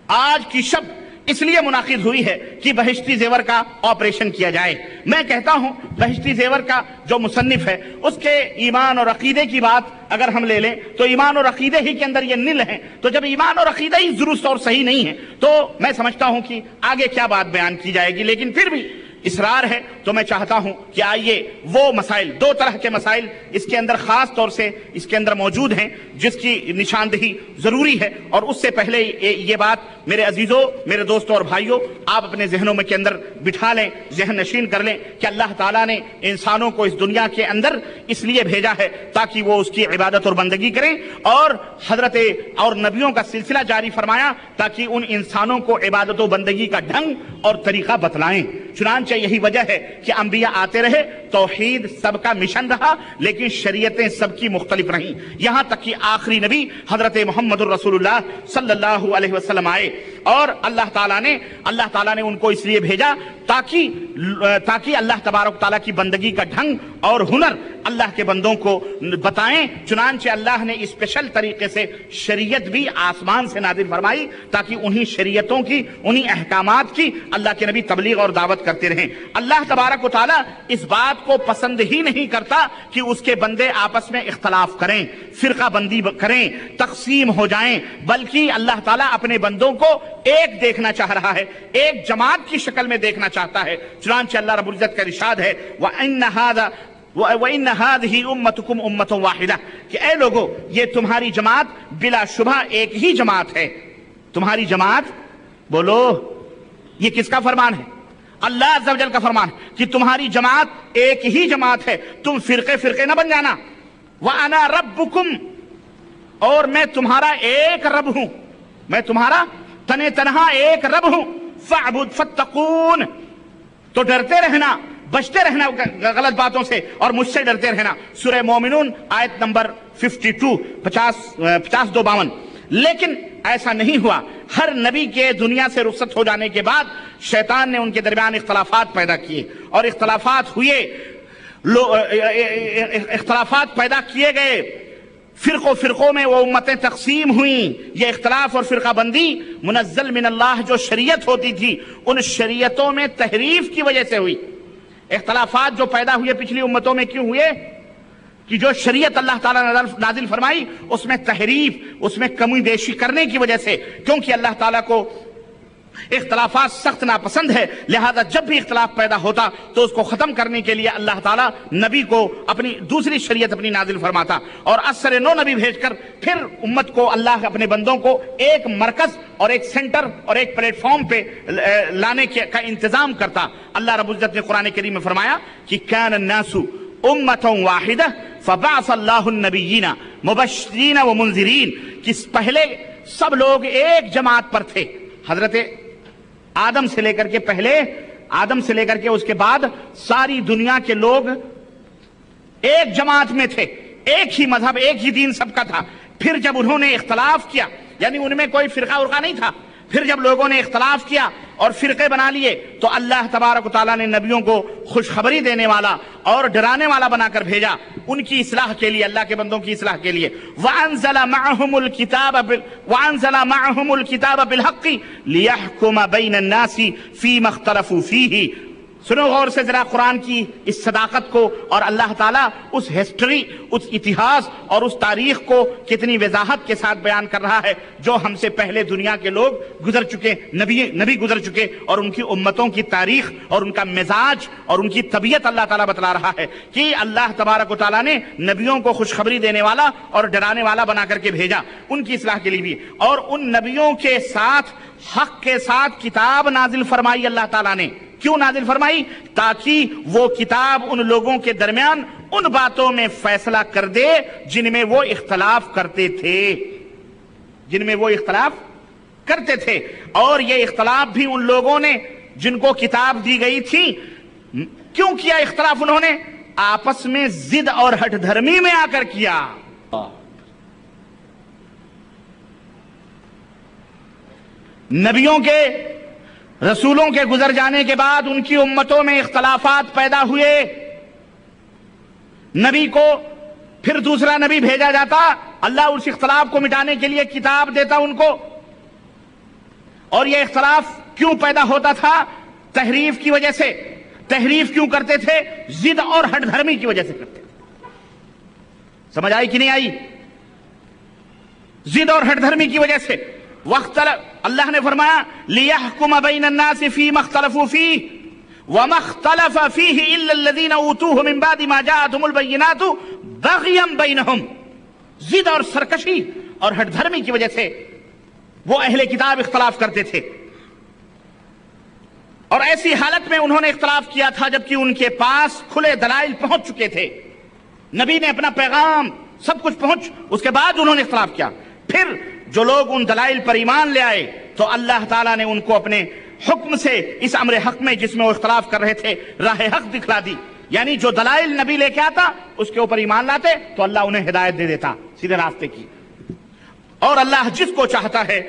آج کی شب اس لیے منعقد ہوئی ہے کہ بہشتی زیور کا آپریشن کیا جائے۔ میں کہتا ہوں بہشتی زیور کا جو مصنف ہے اس کے ایمان اور عقیدے کی بات اگر ہم لے لیں تو ایمان اور عقیدے ہی کے اندر یہ نل ہیں، تو جب ایمان اور عقیدہ ہی درست اور صحیح نہیں ہے تو میں سمجھتا ہوں کہ آگے کیا بات بیان کی جائے گی۔ لیکن پھر بھی اصرار ہے تو میں چاہتا ہوں کہ آئیے وہ مسائل، دو طرح کے مسائل اس کے اندر خاص طور سے اس کے اندر موجود ہیں جس کی نشاندہی ضروری ہے۔ اور اس سے پہلے یہ بات میرے عزیزوں، میرے دوستوں اور بھائیوں، آپ اپنے ذہنوں میں کے اندر بٹھا لیں، ذہن نشین کر لیں کہ اللہ تعالیٰ نے انسانوں کو اس دنیا کے اندر اس لیے بھیجا ہے تاکہ وہ اس کی عبادت اور بندگی کریں، اور حضرت اور نبیوں کا سلسلہ جاری فرمایا تاکہ ان انسانوں کو عبادت و بندگی کا ڈھنگ اور طریقہ بتلائیں۔ چنانچہ یہی وجہ ہے کہ انبیاء آتے رہے، توحید سب کا مشن رہا، لیکن شریعتیں سب کی مختلف رہیں، یہاں تک کہ آخری نبی حضرت محمد الرسول اللہ صلی اللہ علیہ وسلم آئے، اور اللہ تعالیٰ نے ان کو اس لیے بھیجا تاکہ اللہ تبارک تعالیٰ کی بندگی کا ڈھنگ اور ہنر اللہ کے بندوں کو بتائیں۔ چنانچہ اللہ نے اسپیشل طریقے سے شریعت بھی آسمان سے نازل فرمائی تاکہ انہی شریعتوں کی، انہی احکامات کی اللہ کے نبی تبلیغ اور دعوت کرتے رہیں۔ اللہ تبارک و تعالیٰ اس بات کو پسند ہی نہیں کرتا کہ اس کے بندے آپس میں اختلاف کریں، فرقہ بندی کریں، تقسیم ہو جائیں، بلکہ اللہ تعالیٰ اپنے بندوں کو ایک دیکھنا چاہ رہا ہے، ایک جماعت کی شکل میں دیکھنا چاہتا ہے۔ چنانچہ اللہ رب العزت کا ارشاد ہے وَإِنَّ هَذَا وَإِنَّ هَذِهِ أُمَّتُكُمْ أُمَّةٌ وَاحِدَةٌ کہ اے لوگو یہ تمہاری جماعت بلا شبہ ایک ہی جماعت ہے. تمہاری جماعت، بولو یہ کس کا فرمان ہے؟ اللہ عز و جل کا فرمان ہے کہ تمہاری جماعت ایک ہی جماعت ہے، تم فرقے فرقے نہ بن جانا. وَأَنَا رَبُّكُمْ اور میں تمہارا ایک رب ہوں، میں تمہارا تنہا ایک رب ہوں. فَاعْبُدْ فَاتَّقُونَ تو ڈرتے رہنا، بچتے رہنا غلط باتوں سے اور مجھ سے ڈرتے رہنا. سورہ مومنون آیت نمبر 52. لیکن ایسا نہیں ہوا. ہر نبی کے دنیا سے رخصت ہو جانے کے بعد شیطان نے ان کے درمیان اختلافات پیدا کیے اور اختلافات ہوئے، اختلافات پیدا کیے گئے، فرقوں میں وہ امتیں تقسیم ہوئیں. یہ اختلاف اور فرقہ بندی منزل من اللہ جو شریعت ہوتی تھی ان شریعتوں میں تحریف کی وجہ سے ہوئی. اختلافات جو پیدا ہوئے پچھلی امتوں میں کیوں ہوئے؟ کہ جو شریعت اللہ تعالیٰ نے نازل فرمائی اس میں تحریف، اس میں کمی بیشی کرنے کی وجہ سے، کیونکہ اللہ تعالیٰ کو اختلافات سخت ناپسند ہے، لہذا جب بھی اختلاف پیدا ہوتا تو اس کو ختم کرنے کے لیے اللہ تعالیٰ نبی کو اپنی دوسری شریعت اپنی نازل فرماتا اور اثر نو نبی بھیج کر پھر امت کو، اللہ اپنے بندوں کو ایک مرکز اور ایک سینٹر اور ایک پلیٹ فارم پہ لانے کا انتظام کرتا. اللہ رب العزت نے قرآن کریم میں فرمایا کہ کان الناس امۃ واحدہ فبعث اللہ النبیین مبشرین ومنذرین کہ پہلے سب لوگ ایک جماعت پر تھے. حضرت آدم سے لے کر کے پہلے آدم سے لے کر کے اس کے بعد ساری دنیا کے لوگ ایک جماعت میں تھے، ایک ہی مذہب، ایک ہی دین سب کا تھا. پھر جب انہوں نے اختلاف کیا، یعنی ان میں کوئی فرقہ ورقہ نہیں تھا، پھر جب لوگوں نے اختلاف کیا اور فرقے بنا لیے تو اللہ تبارک و تعالیٰ نے نبیوں کو خوشخبری دینے والا اور ڈرانے والا بنا کر بھیجا ان کی اصلاح کے لیے، اللہ کے بندوں کی اصلاح کے لیے. وَأَنزَلَ مَعَهُمُ الْكِتَابَ بِالْحَقِّ لِيَحْكُمَ بَيْنَ النَّاسِ فِيمَا اخْتَلَفُوا فِيهِ. سنو غور سے ذرا قرآن کی اس صداقت کو، اور اللہ تعالیٰ اس ہسٹری، اس اتہاس اور اس تاریخ کو کتنی وضاحت کے ساتھ بیان کر رہا ہے جو ہم سے پہلے دنیا کے لوگ گزر چکے، نبی گزر چکے، اور ان کی امتوں کی تاریخ اور ان کا مزاج اور ان کی طبیعت اللہ تعالیٰ بتلا رہا ہے کہ اللہ تبارک و تعالیٰ نے نبیوں کو خوشخبری دینے والا اور ڈرانے والا بنا کر کے بھیجا ان کی اصلاح کے لیے بھی، اور ان نبیوں کے ساتھ حق کے ساتھ کتاب نازل فرمائی اللہ تعالیٰ نے. کیوں نازل فرمائی؟ تاکہ وہ کتاب ان لوگوں کے درمیان ان باتوں میں فیصلہ کر دے جن میں وہ اختلاف کرتے تھے. اور یہ اختلاف بھی ان لوگوں نے جن کو کتاب دی گئی تھی کیوں کیا اختلاف؟ انہوں نے آپس میں ضد اور ہٹ دھرمی میں آ کر کیا. نبیوں کے، رسولوں کے گزر جانے کے بعد ان کی امتوں میں اختلافات پیدا ہوئے. نبی کو پھر دوسرا نبی بھیجا جاتا، اللہ اس اختلاف کو مٹانے کے لیے کتاب دیتا ان کو. اور یہ اختلاف کیوں پیدا ہوتا تھا؟ تحریف کی وجہ سے. تحریف کیوں کرتے تھے؟ ضد اور ہٹ دھرمی کی وجہ سے کرتے تھے. سمجھ آئی کہ نہیں آئی؟ ضد اور ہٹ دھرمی کی وجہ سے. اللہ نے فرمایا لِيَحْكُمَ بَيْنَ النَّاسِ فِيمَا اخْتَلَفُوا فِيهِ وَمَا اخْتَلَفَ فِيهِ إِلَّا الَّذِينَ أُوتُوهُ مِن بَعْدِ مَا جَاءَتْهُمُ الْبَيِّنَاتُ بَغْيًا بَيْنَهُمْ. ضد اور سرکشی اور ہٹ دھرمی کی وجہ سے وہ اہل کتاب اختلاف کرتے تھے، اور ایسی حالت میں انہوں نے اختلاف کیا تھا جبکہ ان کے پاس کھلے دلائل پہنچ چکے تھے. نبی نے اپنا پیغام سب کچھ پہنچ، اس کے بعد انہوں نے اختلاف کیا. پھر جو لوگ ان دلائل پر ایمان لے آئے تو اللہ تعالیٰ نے ان کو اپنے حکم سے اس امر حق میں جس میں وہ اختلاف کر رہے تھے راہ حق دکھلا دی. یعنی جو دلائل نبی لے کے آتا اس کے اوپر ایمان لاتے تو اللہ انہیں ہدایت دے دیتا سیدھے راستے کی. اور اللہ جس کو چاہتا ہے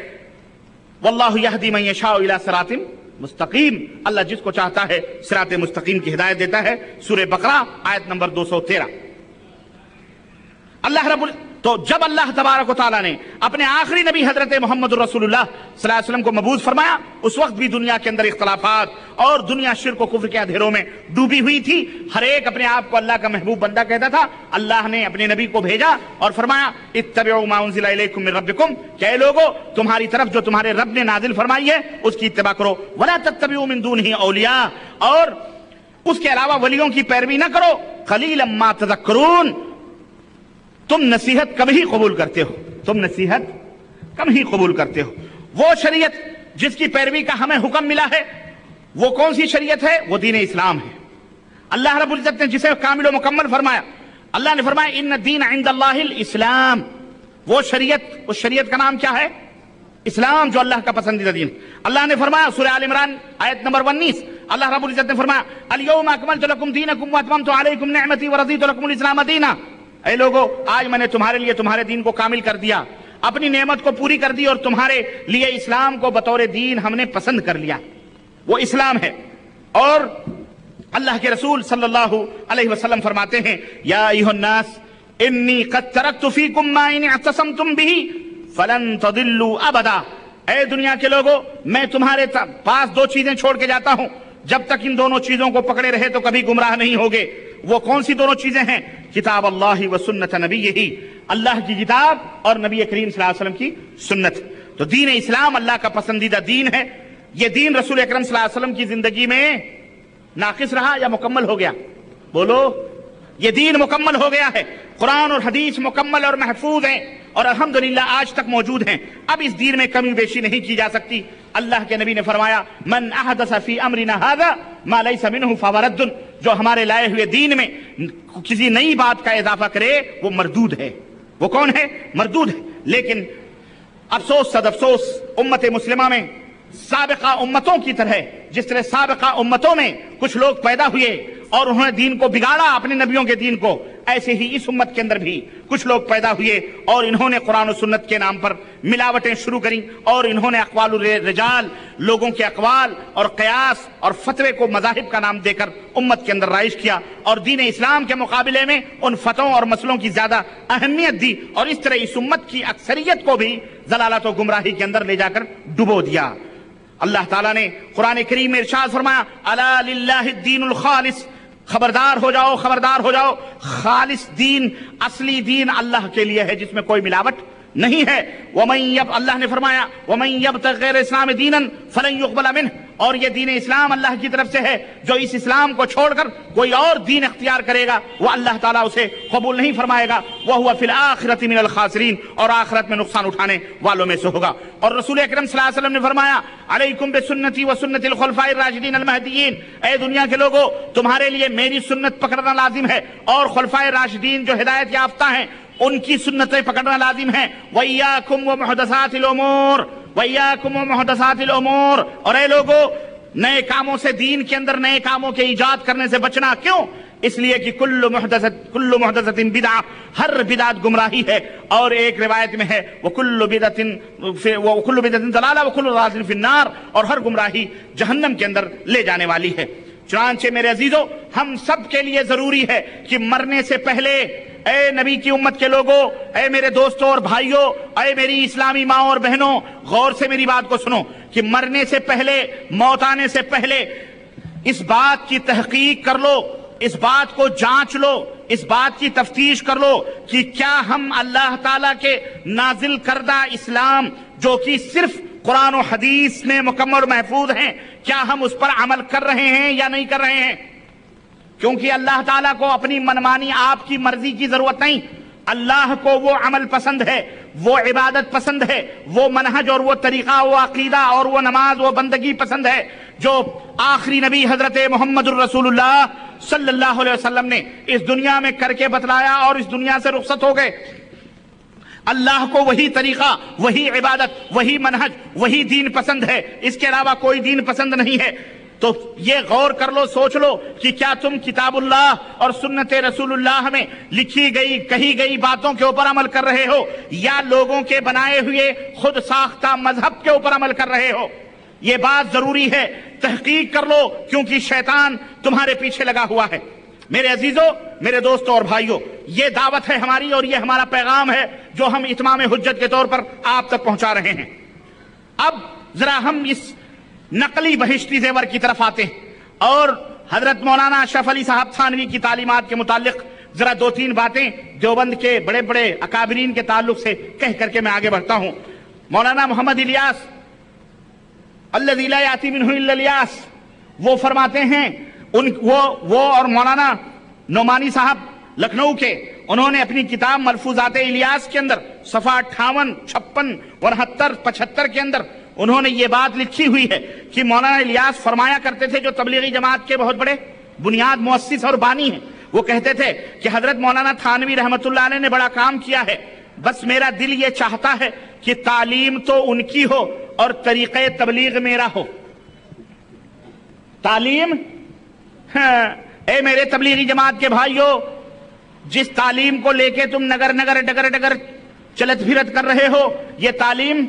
واللہ یہدی من یشاء الی صراط مستقیم، اللہ جس کو چاہتا ہے صراط مستقیم کی ہدایت دیتا ہے. سورہ بقرہ آیت نمبر 213. تو جب اللہ تبارک و تعالیٰ نے اپنے آخری نبی حضرت محمد رسول اللہ صلی اللہ علیہ وسلم کو مبعوث فرمایا، اس وقت بھی دنیا کے اندر اختلافات اور دنیا شرک و کفر کے اندھیروں میں ڈوبی ہوئی تھی. ہر ایک اپنے آپ کو اللہ کا محبوب بندہ کہتا تھا. اللہ نے اپنے نبی کو بھیجا اور فرمایا اتبعوا ما انزل الیکم من ربکم، کہ اے لوگو تمہاری طرف جو تمہارے رب نے نازل فرمائی ہے اس کی اتباع کرو. ولا تتبعوا من دونہ اولیاء، اور اس کے علاوہ ولیوں کی پیروی نہ کرو. قلیلا ما تذکرون، تم نصیحت کم ہی قبول کرتے ہو، تم نصیحت کم ہی قبول کرتے ہو۔ وہ شریعت جس کی پیروی کا ہمیں حکم ملا ہے وہ کون سی شریعت ہے؟ وہ دین اسلام ہے۔ اللہ رب العزت نے جسے کامل و مکمل فرمایا، اللہ نے فرمایا ان الدین عند اللہ الاسلام، وہ شریعت، اس شریعت کا نام کیا ہے؟ اسلام، جو اللہ کا پسندیدہ دین۔ اللہ نے فرمایا سورہ آل عمران آیت نمبر 19، اللہ رب العزت نے فرمایا الیوم اکملت لکم دینکم واتممت علیکم نعمتی ورضیت لکم الاسلام دینا، اے لوگو آج میں نے تمہارے لیے تمہارے دین کو کامل کر دیا، اپنی نعمت کو پوری کر دی اور تمہارے لیے اسلام کو بطور دین ہم نے پسند کر لیا، وہ اسلام ہے۔ اور اللہ کے رسول صلی اللہ علیہ وسلم فرماتے ہیں یا ایھا الناس انی قد ترکت فیکم ما ان اعتصمتم بہ فلن تضلوا ابدا، اے دنیا کے لوگوں میں تمہارے پاس دو چیزیں چھوڑ کے جاتا ہوں، جب تک ان دونوں چیزوں کو پکڑے رہے تو کبھی گمراہ نہیں ہوگے۔ وہ کون سی دونوں چیزیں ہیں؟ کتاب اللہ و سنت نبیہ، اللہ کی کتاب اور نبی کریم صلی اللہ علیہ وسلم کی سنت۔ تو دین اسلام اللہ کا پسندیدہ دین ہے۔ یہ دین رسول اکرم صلی اللہ علیہ وسلم کی زندگی میں ناقص رہا یا مکمل ہو گیا؟ بولو، یہ دین مکمل ہو گیا ہے، قرآن اور حدیث مکمل اور محفوظ ہیں اور الحمدللہ آج تک موجود ہیں، اب اس دین میں کمی بیشی نہیں کی جا سکتی۔ اللہ کے نبی نے فرمایا من احدث فی امرنا ھذا ما لیس منہ فہو رد، جو ہمارے لائے ہوئے دین میں کسی نئی بات کا اضافہ کرے وہ مردود ہے۔ وہ کون ہے؟ مردود ہے۔ لیکن افسوس صد افسوس، امت مسلمہ میں سابقہ امتوں کی طرح، جس طرح سابقہ امتوں میں کچھ لوگ پیدا ہوئے اور انہوں نے دین کو بگاڑا، اپنے نبیوں کے دین کو، ایسے ہی اس امت کے اندر بھی کچھ لوگ پیدا ہوئے اور انہوں نے قرآن و سنت کے نام پر ملاوٹیں شروع کریں اور انہوں نے اقوال الرجال، لوگوں کے اقوال اور قیاس اور فتوے کو مذاہب کا نام دے کر امت کے اندر رائج کیا اور دین اسلام کے مقابلے میں ان فتووں اور مسئلوں کی زیادہ اہمیت دی اور اس طرح اس امت کی اکثریت کو بھی ضلالت و گمراہی کے اندر لے جا کر ڈبو دیا۔ اللہ تعالیٰ نے قرآن کریم میں ارشاد فرمایا الا للہ الدین الخالص، خبردار ہو جاؤ، خبردار ہو جاؤ، خالص دین، اصلی دین اللہ کے لیے ہے جس میں کوئی ملاوٹ نہیں ہے۔ اللہ نے فرمایا وَمَن يَبْتَغِ غَيْرَ الْإِسْلَامِ دِينًا فَلَن يُقْبَلَ مِنْهُ، اور یہ دین اسلام اللہ کی طرف سے ہے، جو اس اسلام کو چھوڑ کر کوئی اور دین اختیار کرے گا وہ اللہ تعالیٰ اسے قبول نہیں فرمائے گا، وَهُوَ فِي الْآخِرَةِ مِنَ الْخَاسِرِينَ، اور آخرت میں نقصان اٹھانے والوں میں سے ہوگا۔ اور رسول اکرم صلی اللہ علیہ وسلم نے فرمایا علیکم بسنتی وسنت الخلفاء الراشدین المہدیین، اے دنیا کے لوگوں تمہارے لیے میری سنت پکڑنا لازم ہے اور خلفائے راشدین جو ہدایت یافتہ ہیں ان کی سنتیں پکڑنا لازم ہے۔ وَإِيَّاكُمْ وَمُحْدَثَاتِ الْأُمُورِ، وَإِيَّاكُمْ وَمُحْدَثَاتِ الْأُمُورِ، اور اے لوگوں نئے کاموں سے، دین کے اندر نئے کاموں کے ایجاد کرنے سے بچنا۔ کیوں؟ اس لیے کہ کل محدثۃ بدعہ، ہر بدعت گمراہی ہے، اور ایک روایت میں ہے وَكُلُّ بِدعَةٍ ضلالہ وَكُلُّ ضلالۃ فِی النار، اور ہر گمراہی جہنم کے اندر لے جانے والی ہے۔ چنانچہ میرے عزیزو، ہم سب کے لیے ضروری ہے کہ مرنے سے پہلے، اے نبی کی امت کے لوگوں، اے میرے دوستوں اور بھائیوں، اے میری اسلامی ماں اور بہنوں، غور سے میری بات کو سنو کہ مرنے سے پہلے، موت آنے سے پہلے اس بات کی تحقیق کر لو، اس بات کو جانچ لو، اس بات کی تفتیش کر لو کہ کیا ہم اللہ تعالیٰ کے نازل کردہ اسلام جو کہ صرف قرآن و حدیث میں مکمل محفوظ ہیں، کیا ہم اس پر عمل کر رہے ہیں یا نہیں کر رہے ہیں؟ کیونکہ اللہ تعالیٰ کو اپنی منمانی آپ کی مرضی کی ضرورت نہیں، اللہ کو وہ عمل پسند ہے، وہ عبادت پسند ہے، وہ منہج اور وہ طریقہ، وہ عقیدہ اور وہ نماز، وہ بندگی پسند ہے جو آخری نبی حضرت محمد الرسول اللہ صلی اللہ علیہ وسلم نے اس دنیا میں کر کے بتلایا اور اس دنیا سے رخصت ہو گئے۔ اللہ کو وہی طریقہ، وہی عبادت، وہی منہج، وہی دین پسند ہے، اس کے علاوہ کوئی دین پسند نہیں ہے۔ تو یہ غور کر لو، سوچ لو کہ کیا تم کتاب اللہ اور سنت رسول اللہ میں لکھی گئی، کہی گئی باتوں کے اوپر عمل کر رہے ہو یا لوگوں کے بنائے ہوئے خود ساختہ مذہب کے اوپر عمل کر رہے ہو؟ یہ بات ضروری ہے، تحقیق کر لو، کیونکہ شیطان تمہارے پیچھے لگا ہوا ہے۔ میرے عزیزوں، میرے دوستوں اور بھائیوں، یہ دعوت ہے ہماری اور یہ ہمارا پیغام ہے جو ہم اتمام حجت کے طور پر آپ تک پہنچا رہے ہیں۔ اب ذرا ہم اس نقلی بہشتی زیور کی طرف آتے ہیں اور حضرت مولانا اشرف علی صاحب تھانوی کی تعلیمات کے متعلق ذرا دو تین باتیں دیوبند کے بڑے بڑے اکابرین کے تعلق سے کہہ کر کے میں آگے بڑھتا ہوں۔ مولانا محمد الیاس الذی لا یاتی منہ الا الیاس، وہ فرماتے ہیں وہ اور مولانا نعمانی صاحب لکھنؤ کے، انہوں نے اپنی کتاب ملفوظات الیاس کے اندر صفحہ 58، 56، 69، 75 کے اندر انہوں نے یہ بات لکھی ہوئی ہے کہ مولانا الیاس فرمایا کرتے تھے، جو تبلیغی جماعت کے بہت بڑے بنیاد مؤسس اور بانی ہیں، وہ کہتے تھے کہ حضرت مولانا تھانوی رحمت اللہ علیہ نے بڑا کام کیا ہے، بس میرا دل یہ چاہتا ہے کہ تعلیم تو ان کی ہو اور طریقہ تبلیغ میرا ہو۔ تعلیم، اے میرے تبلیغی جماعت کے بھائیوں، جس تعلیم کو لے کے تم نگر نگر ڈگر ڈگر چلت پھرت کر رہے ہو، یہ تعلیم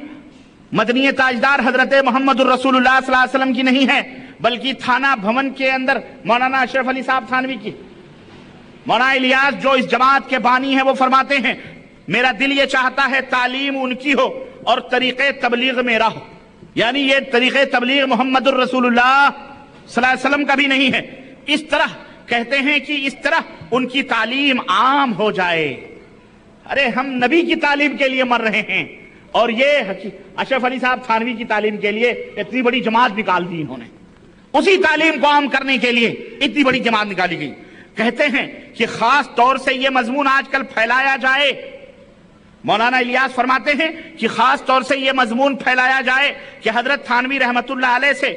مدنی تاجدار حضرت محمد الرسول اللہ صلی اللہ علیہ وسلم کی نہیں ہے، بلکہ تھانہ بھون کے اندر مولانا اشرف علی صاحب تھانوی کی۔ مولانا الیاس جو اس جماعت کے بانی ہیں، وہ فرماتے ہیں میرا دل یہ چاہتا ہے تعلیم ان کی ہو اور طریقہ تبلیغ میرا ہو، یعنی یہ طریقہ تبلیغ محمد الرسول اللہ صلی اللہ علیہ وسلم کا بھی نہیں ہے۔ اس طرح کہتے ہیں کہ اس طرح ان کی تعلیم عام ہو جائے۔ ارے ہم نبی کی تعلیم کے لیے مر رہے ہیں، اور یہ اشرف علی صاحب تھانوی کی تعلیم کے لیے اتنی بڑی جماعت نکال دی انہوں نے، اسی تعلیم کو عام کرنے کے لیے اتنی بڑی جماعت نکالی گئی۔ کہتے ہیں کہ خاص طور سے یہ مضمون آج کل پھیلایا جائے، مولانا الیاس فرماتے ہیں کہ خاص طور سے یہ مضمون پھیلایا جائے کہ حضرت تھانوی رحمت اللہ علیہ سے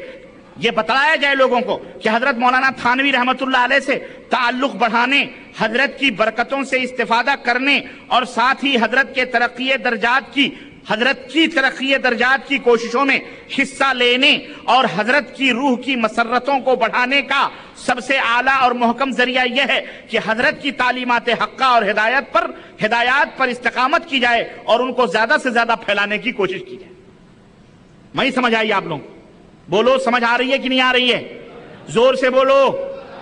یہ بتلایا جائے لوگوں کو کہ حضرت مولانا تھانوی رحمت اللہ علیہ سے تعلق بڑھانے، حضرت کی برکتوں سے استفادہ کرنے، اور ساتھ ہی حضرت کی ترقی درجات کی کوششوں میں حصہ لینے اور حضرت کی روح کی مسرتوں کو بڑھانے کا سب سے اعلیٰ اور محکم ذریعہ یہ ہے کہ حضرت کی تعلیمات حقہ اور ہدایات پر استقامت کی جائے اور ان کو زیادہ سے زیادہ پھیلانے کی کوشش کی جائے۔ میں سمجھ آئی آپ لوگ؟ بولو، سمجھ آ رہی ہے کہ نہیں آ رہی ہے؟ زور سے بولو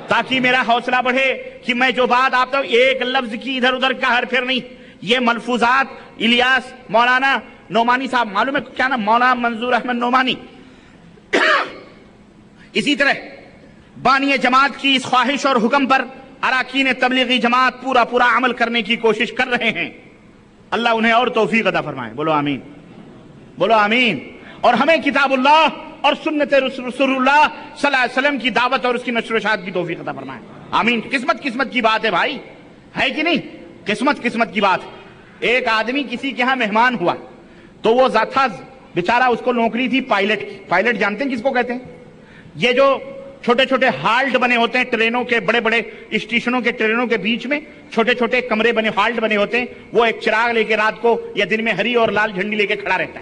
تاکہ میرا حوصلہ بڑھے کہ میں جو بات آپ تو ایک لفظ کی ادھر ادھر کا ہر پھر نہیں، یہ ملفوظات الیاس مولانا نعمانی صاحب، معلوم ہے کیا نام؟ مولانا منظور احمد نعمانی۔ اسی طرح بانی جماعت کی اس خواہش اور حکم پر اراکین تبلیغی جماعت پورا عمل کرنے کی کوشش کر رہے ہیں۔ اللہ انہیں اور توفیق عطا فرمائے، بولو آمین، بولو آمین۔ اور ہمیں کتاب اللہ اور سنت رسول اللہ صلی اللہ علیہ وسلم کی دعوت اور اس کی نشر و اشاعت کی توفیق عطا فرمائے، آمین۔ قسمت کی بات ہے بھائی، ہے کہ نہیں؟ قسمت کی بات ہے۔ ایک آدمی کسی کے ہاں مہمان ہوا تو وہ تھا بیچارہ، اس کو نوکری تھی پائلٹ کی۔ پائلٹ جانتے ہیں کس کو کہتے ہیں؟ یہ جو چھوٹے چھوٹے ہالٹ بنے ہوتے ہیں ٹرینوں کے، بڑے بڑے اسٹیشنوں کے ٹرینوں کے بیچ میں چھوٹے چھوٹے کمرے بنے، ہالٹ بنے ہوتے ہیں، وہ ایک چراغ لے کے رات کو یا دن میں ہری اور لال جھنڈی لے کے کھڑا رہتا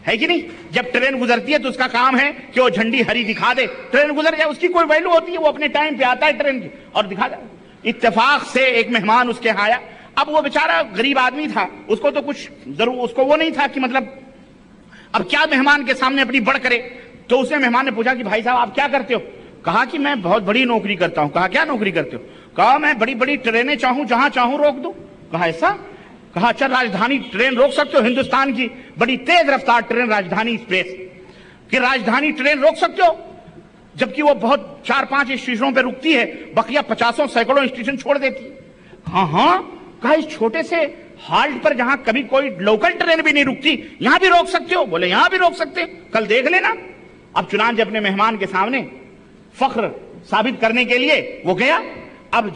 ہے کہ نہیں؟ جب ٹرین گزرتی ہے تو اس کا کام ہے کہ وہ جھنڈی ہری دکھا دے، ٹرین گزر جائے، اس کی کوئی ویلو ہوتی ہے، وہ اپنے ٹائم پہ آتا ہے ٹرین کی اور دکھا دے۔ اتفاق سے ایک مہمان اس کے آیا، اب وہ بیچارہ غریب آدمی تھا، اس کو تو کچھ ضرور، اس کو وہ نہیں تھا کہ مطلب اب کیا مہمان کے سامنے اپنی بڑھ کرے، تو اس نے مہمان نے پوچھا کہ بھائی صاحب آپ کیا کرتے ہو؟ کہا کہ میں بہت بڑی نوکری کرتا ہوں۔ کہا کیا نوکری کرتے ہو؟ کہا میں بڑی بڑی ٹرینیں چاہوں جہاں چاہوں روک دوں۔ کہا ایسا؟ کہا اچھا راجدھانی ٹرین روک سکتے ہو؟ ہندوستان کی بڑی تیز رفتار ٹرین راجدھانی ایکسپریس کہ راجدھانی ٹرین روک سکتے ہو؟ جبکہ وہ بہت 4-5 اسٹیشنوں پہ رکتی ہے، بقیہ 50 سینکڑوں اسٹیشن چھوڑ دیتی ہے۔ ہاں۔ کہا اس چھوٹے سے ہالٹ پر جہاں کبھی کوئی لوکل ٹرین بھی نہیں رکتی، یہاں بھی روک سکتے ہو؟ بولے یہاں بھی روک سکتے، کل دیکھ لینا۔ اب چنانچہ اپنے مہمان کے سامنے فخر ثابت کرنے کے لیے وہ گیا۔ اب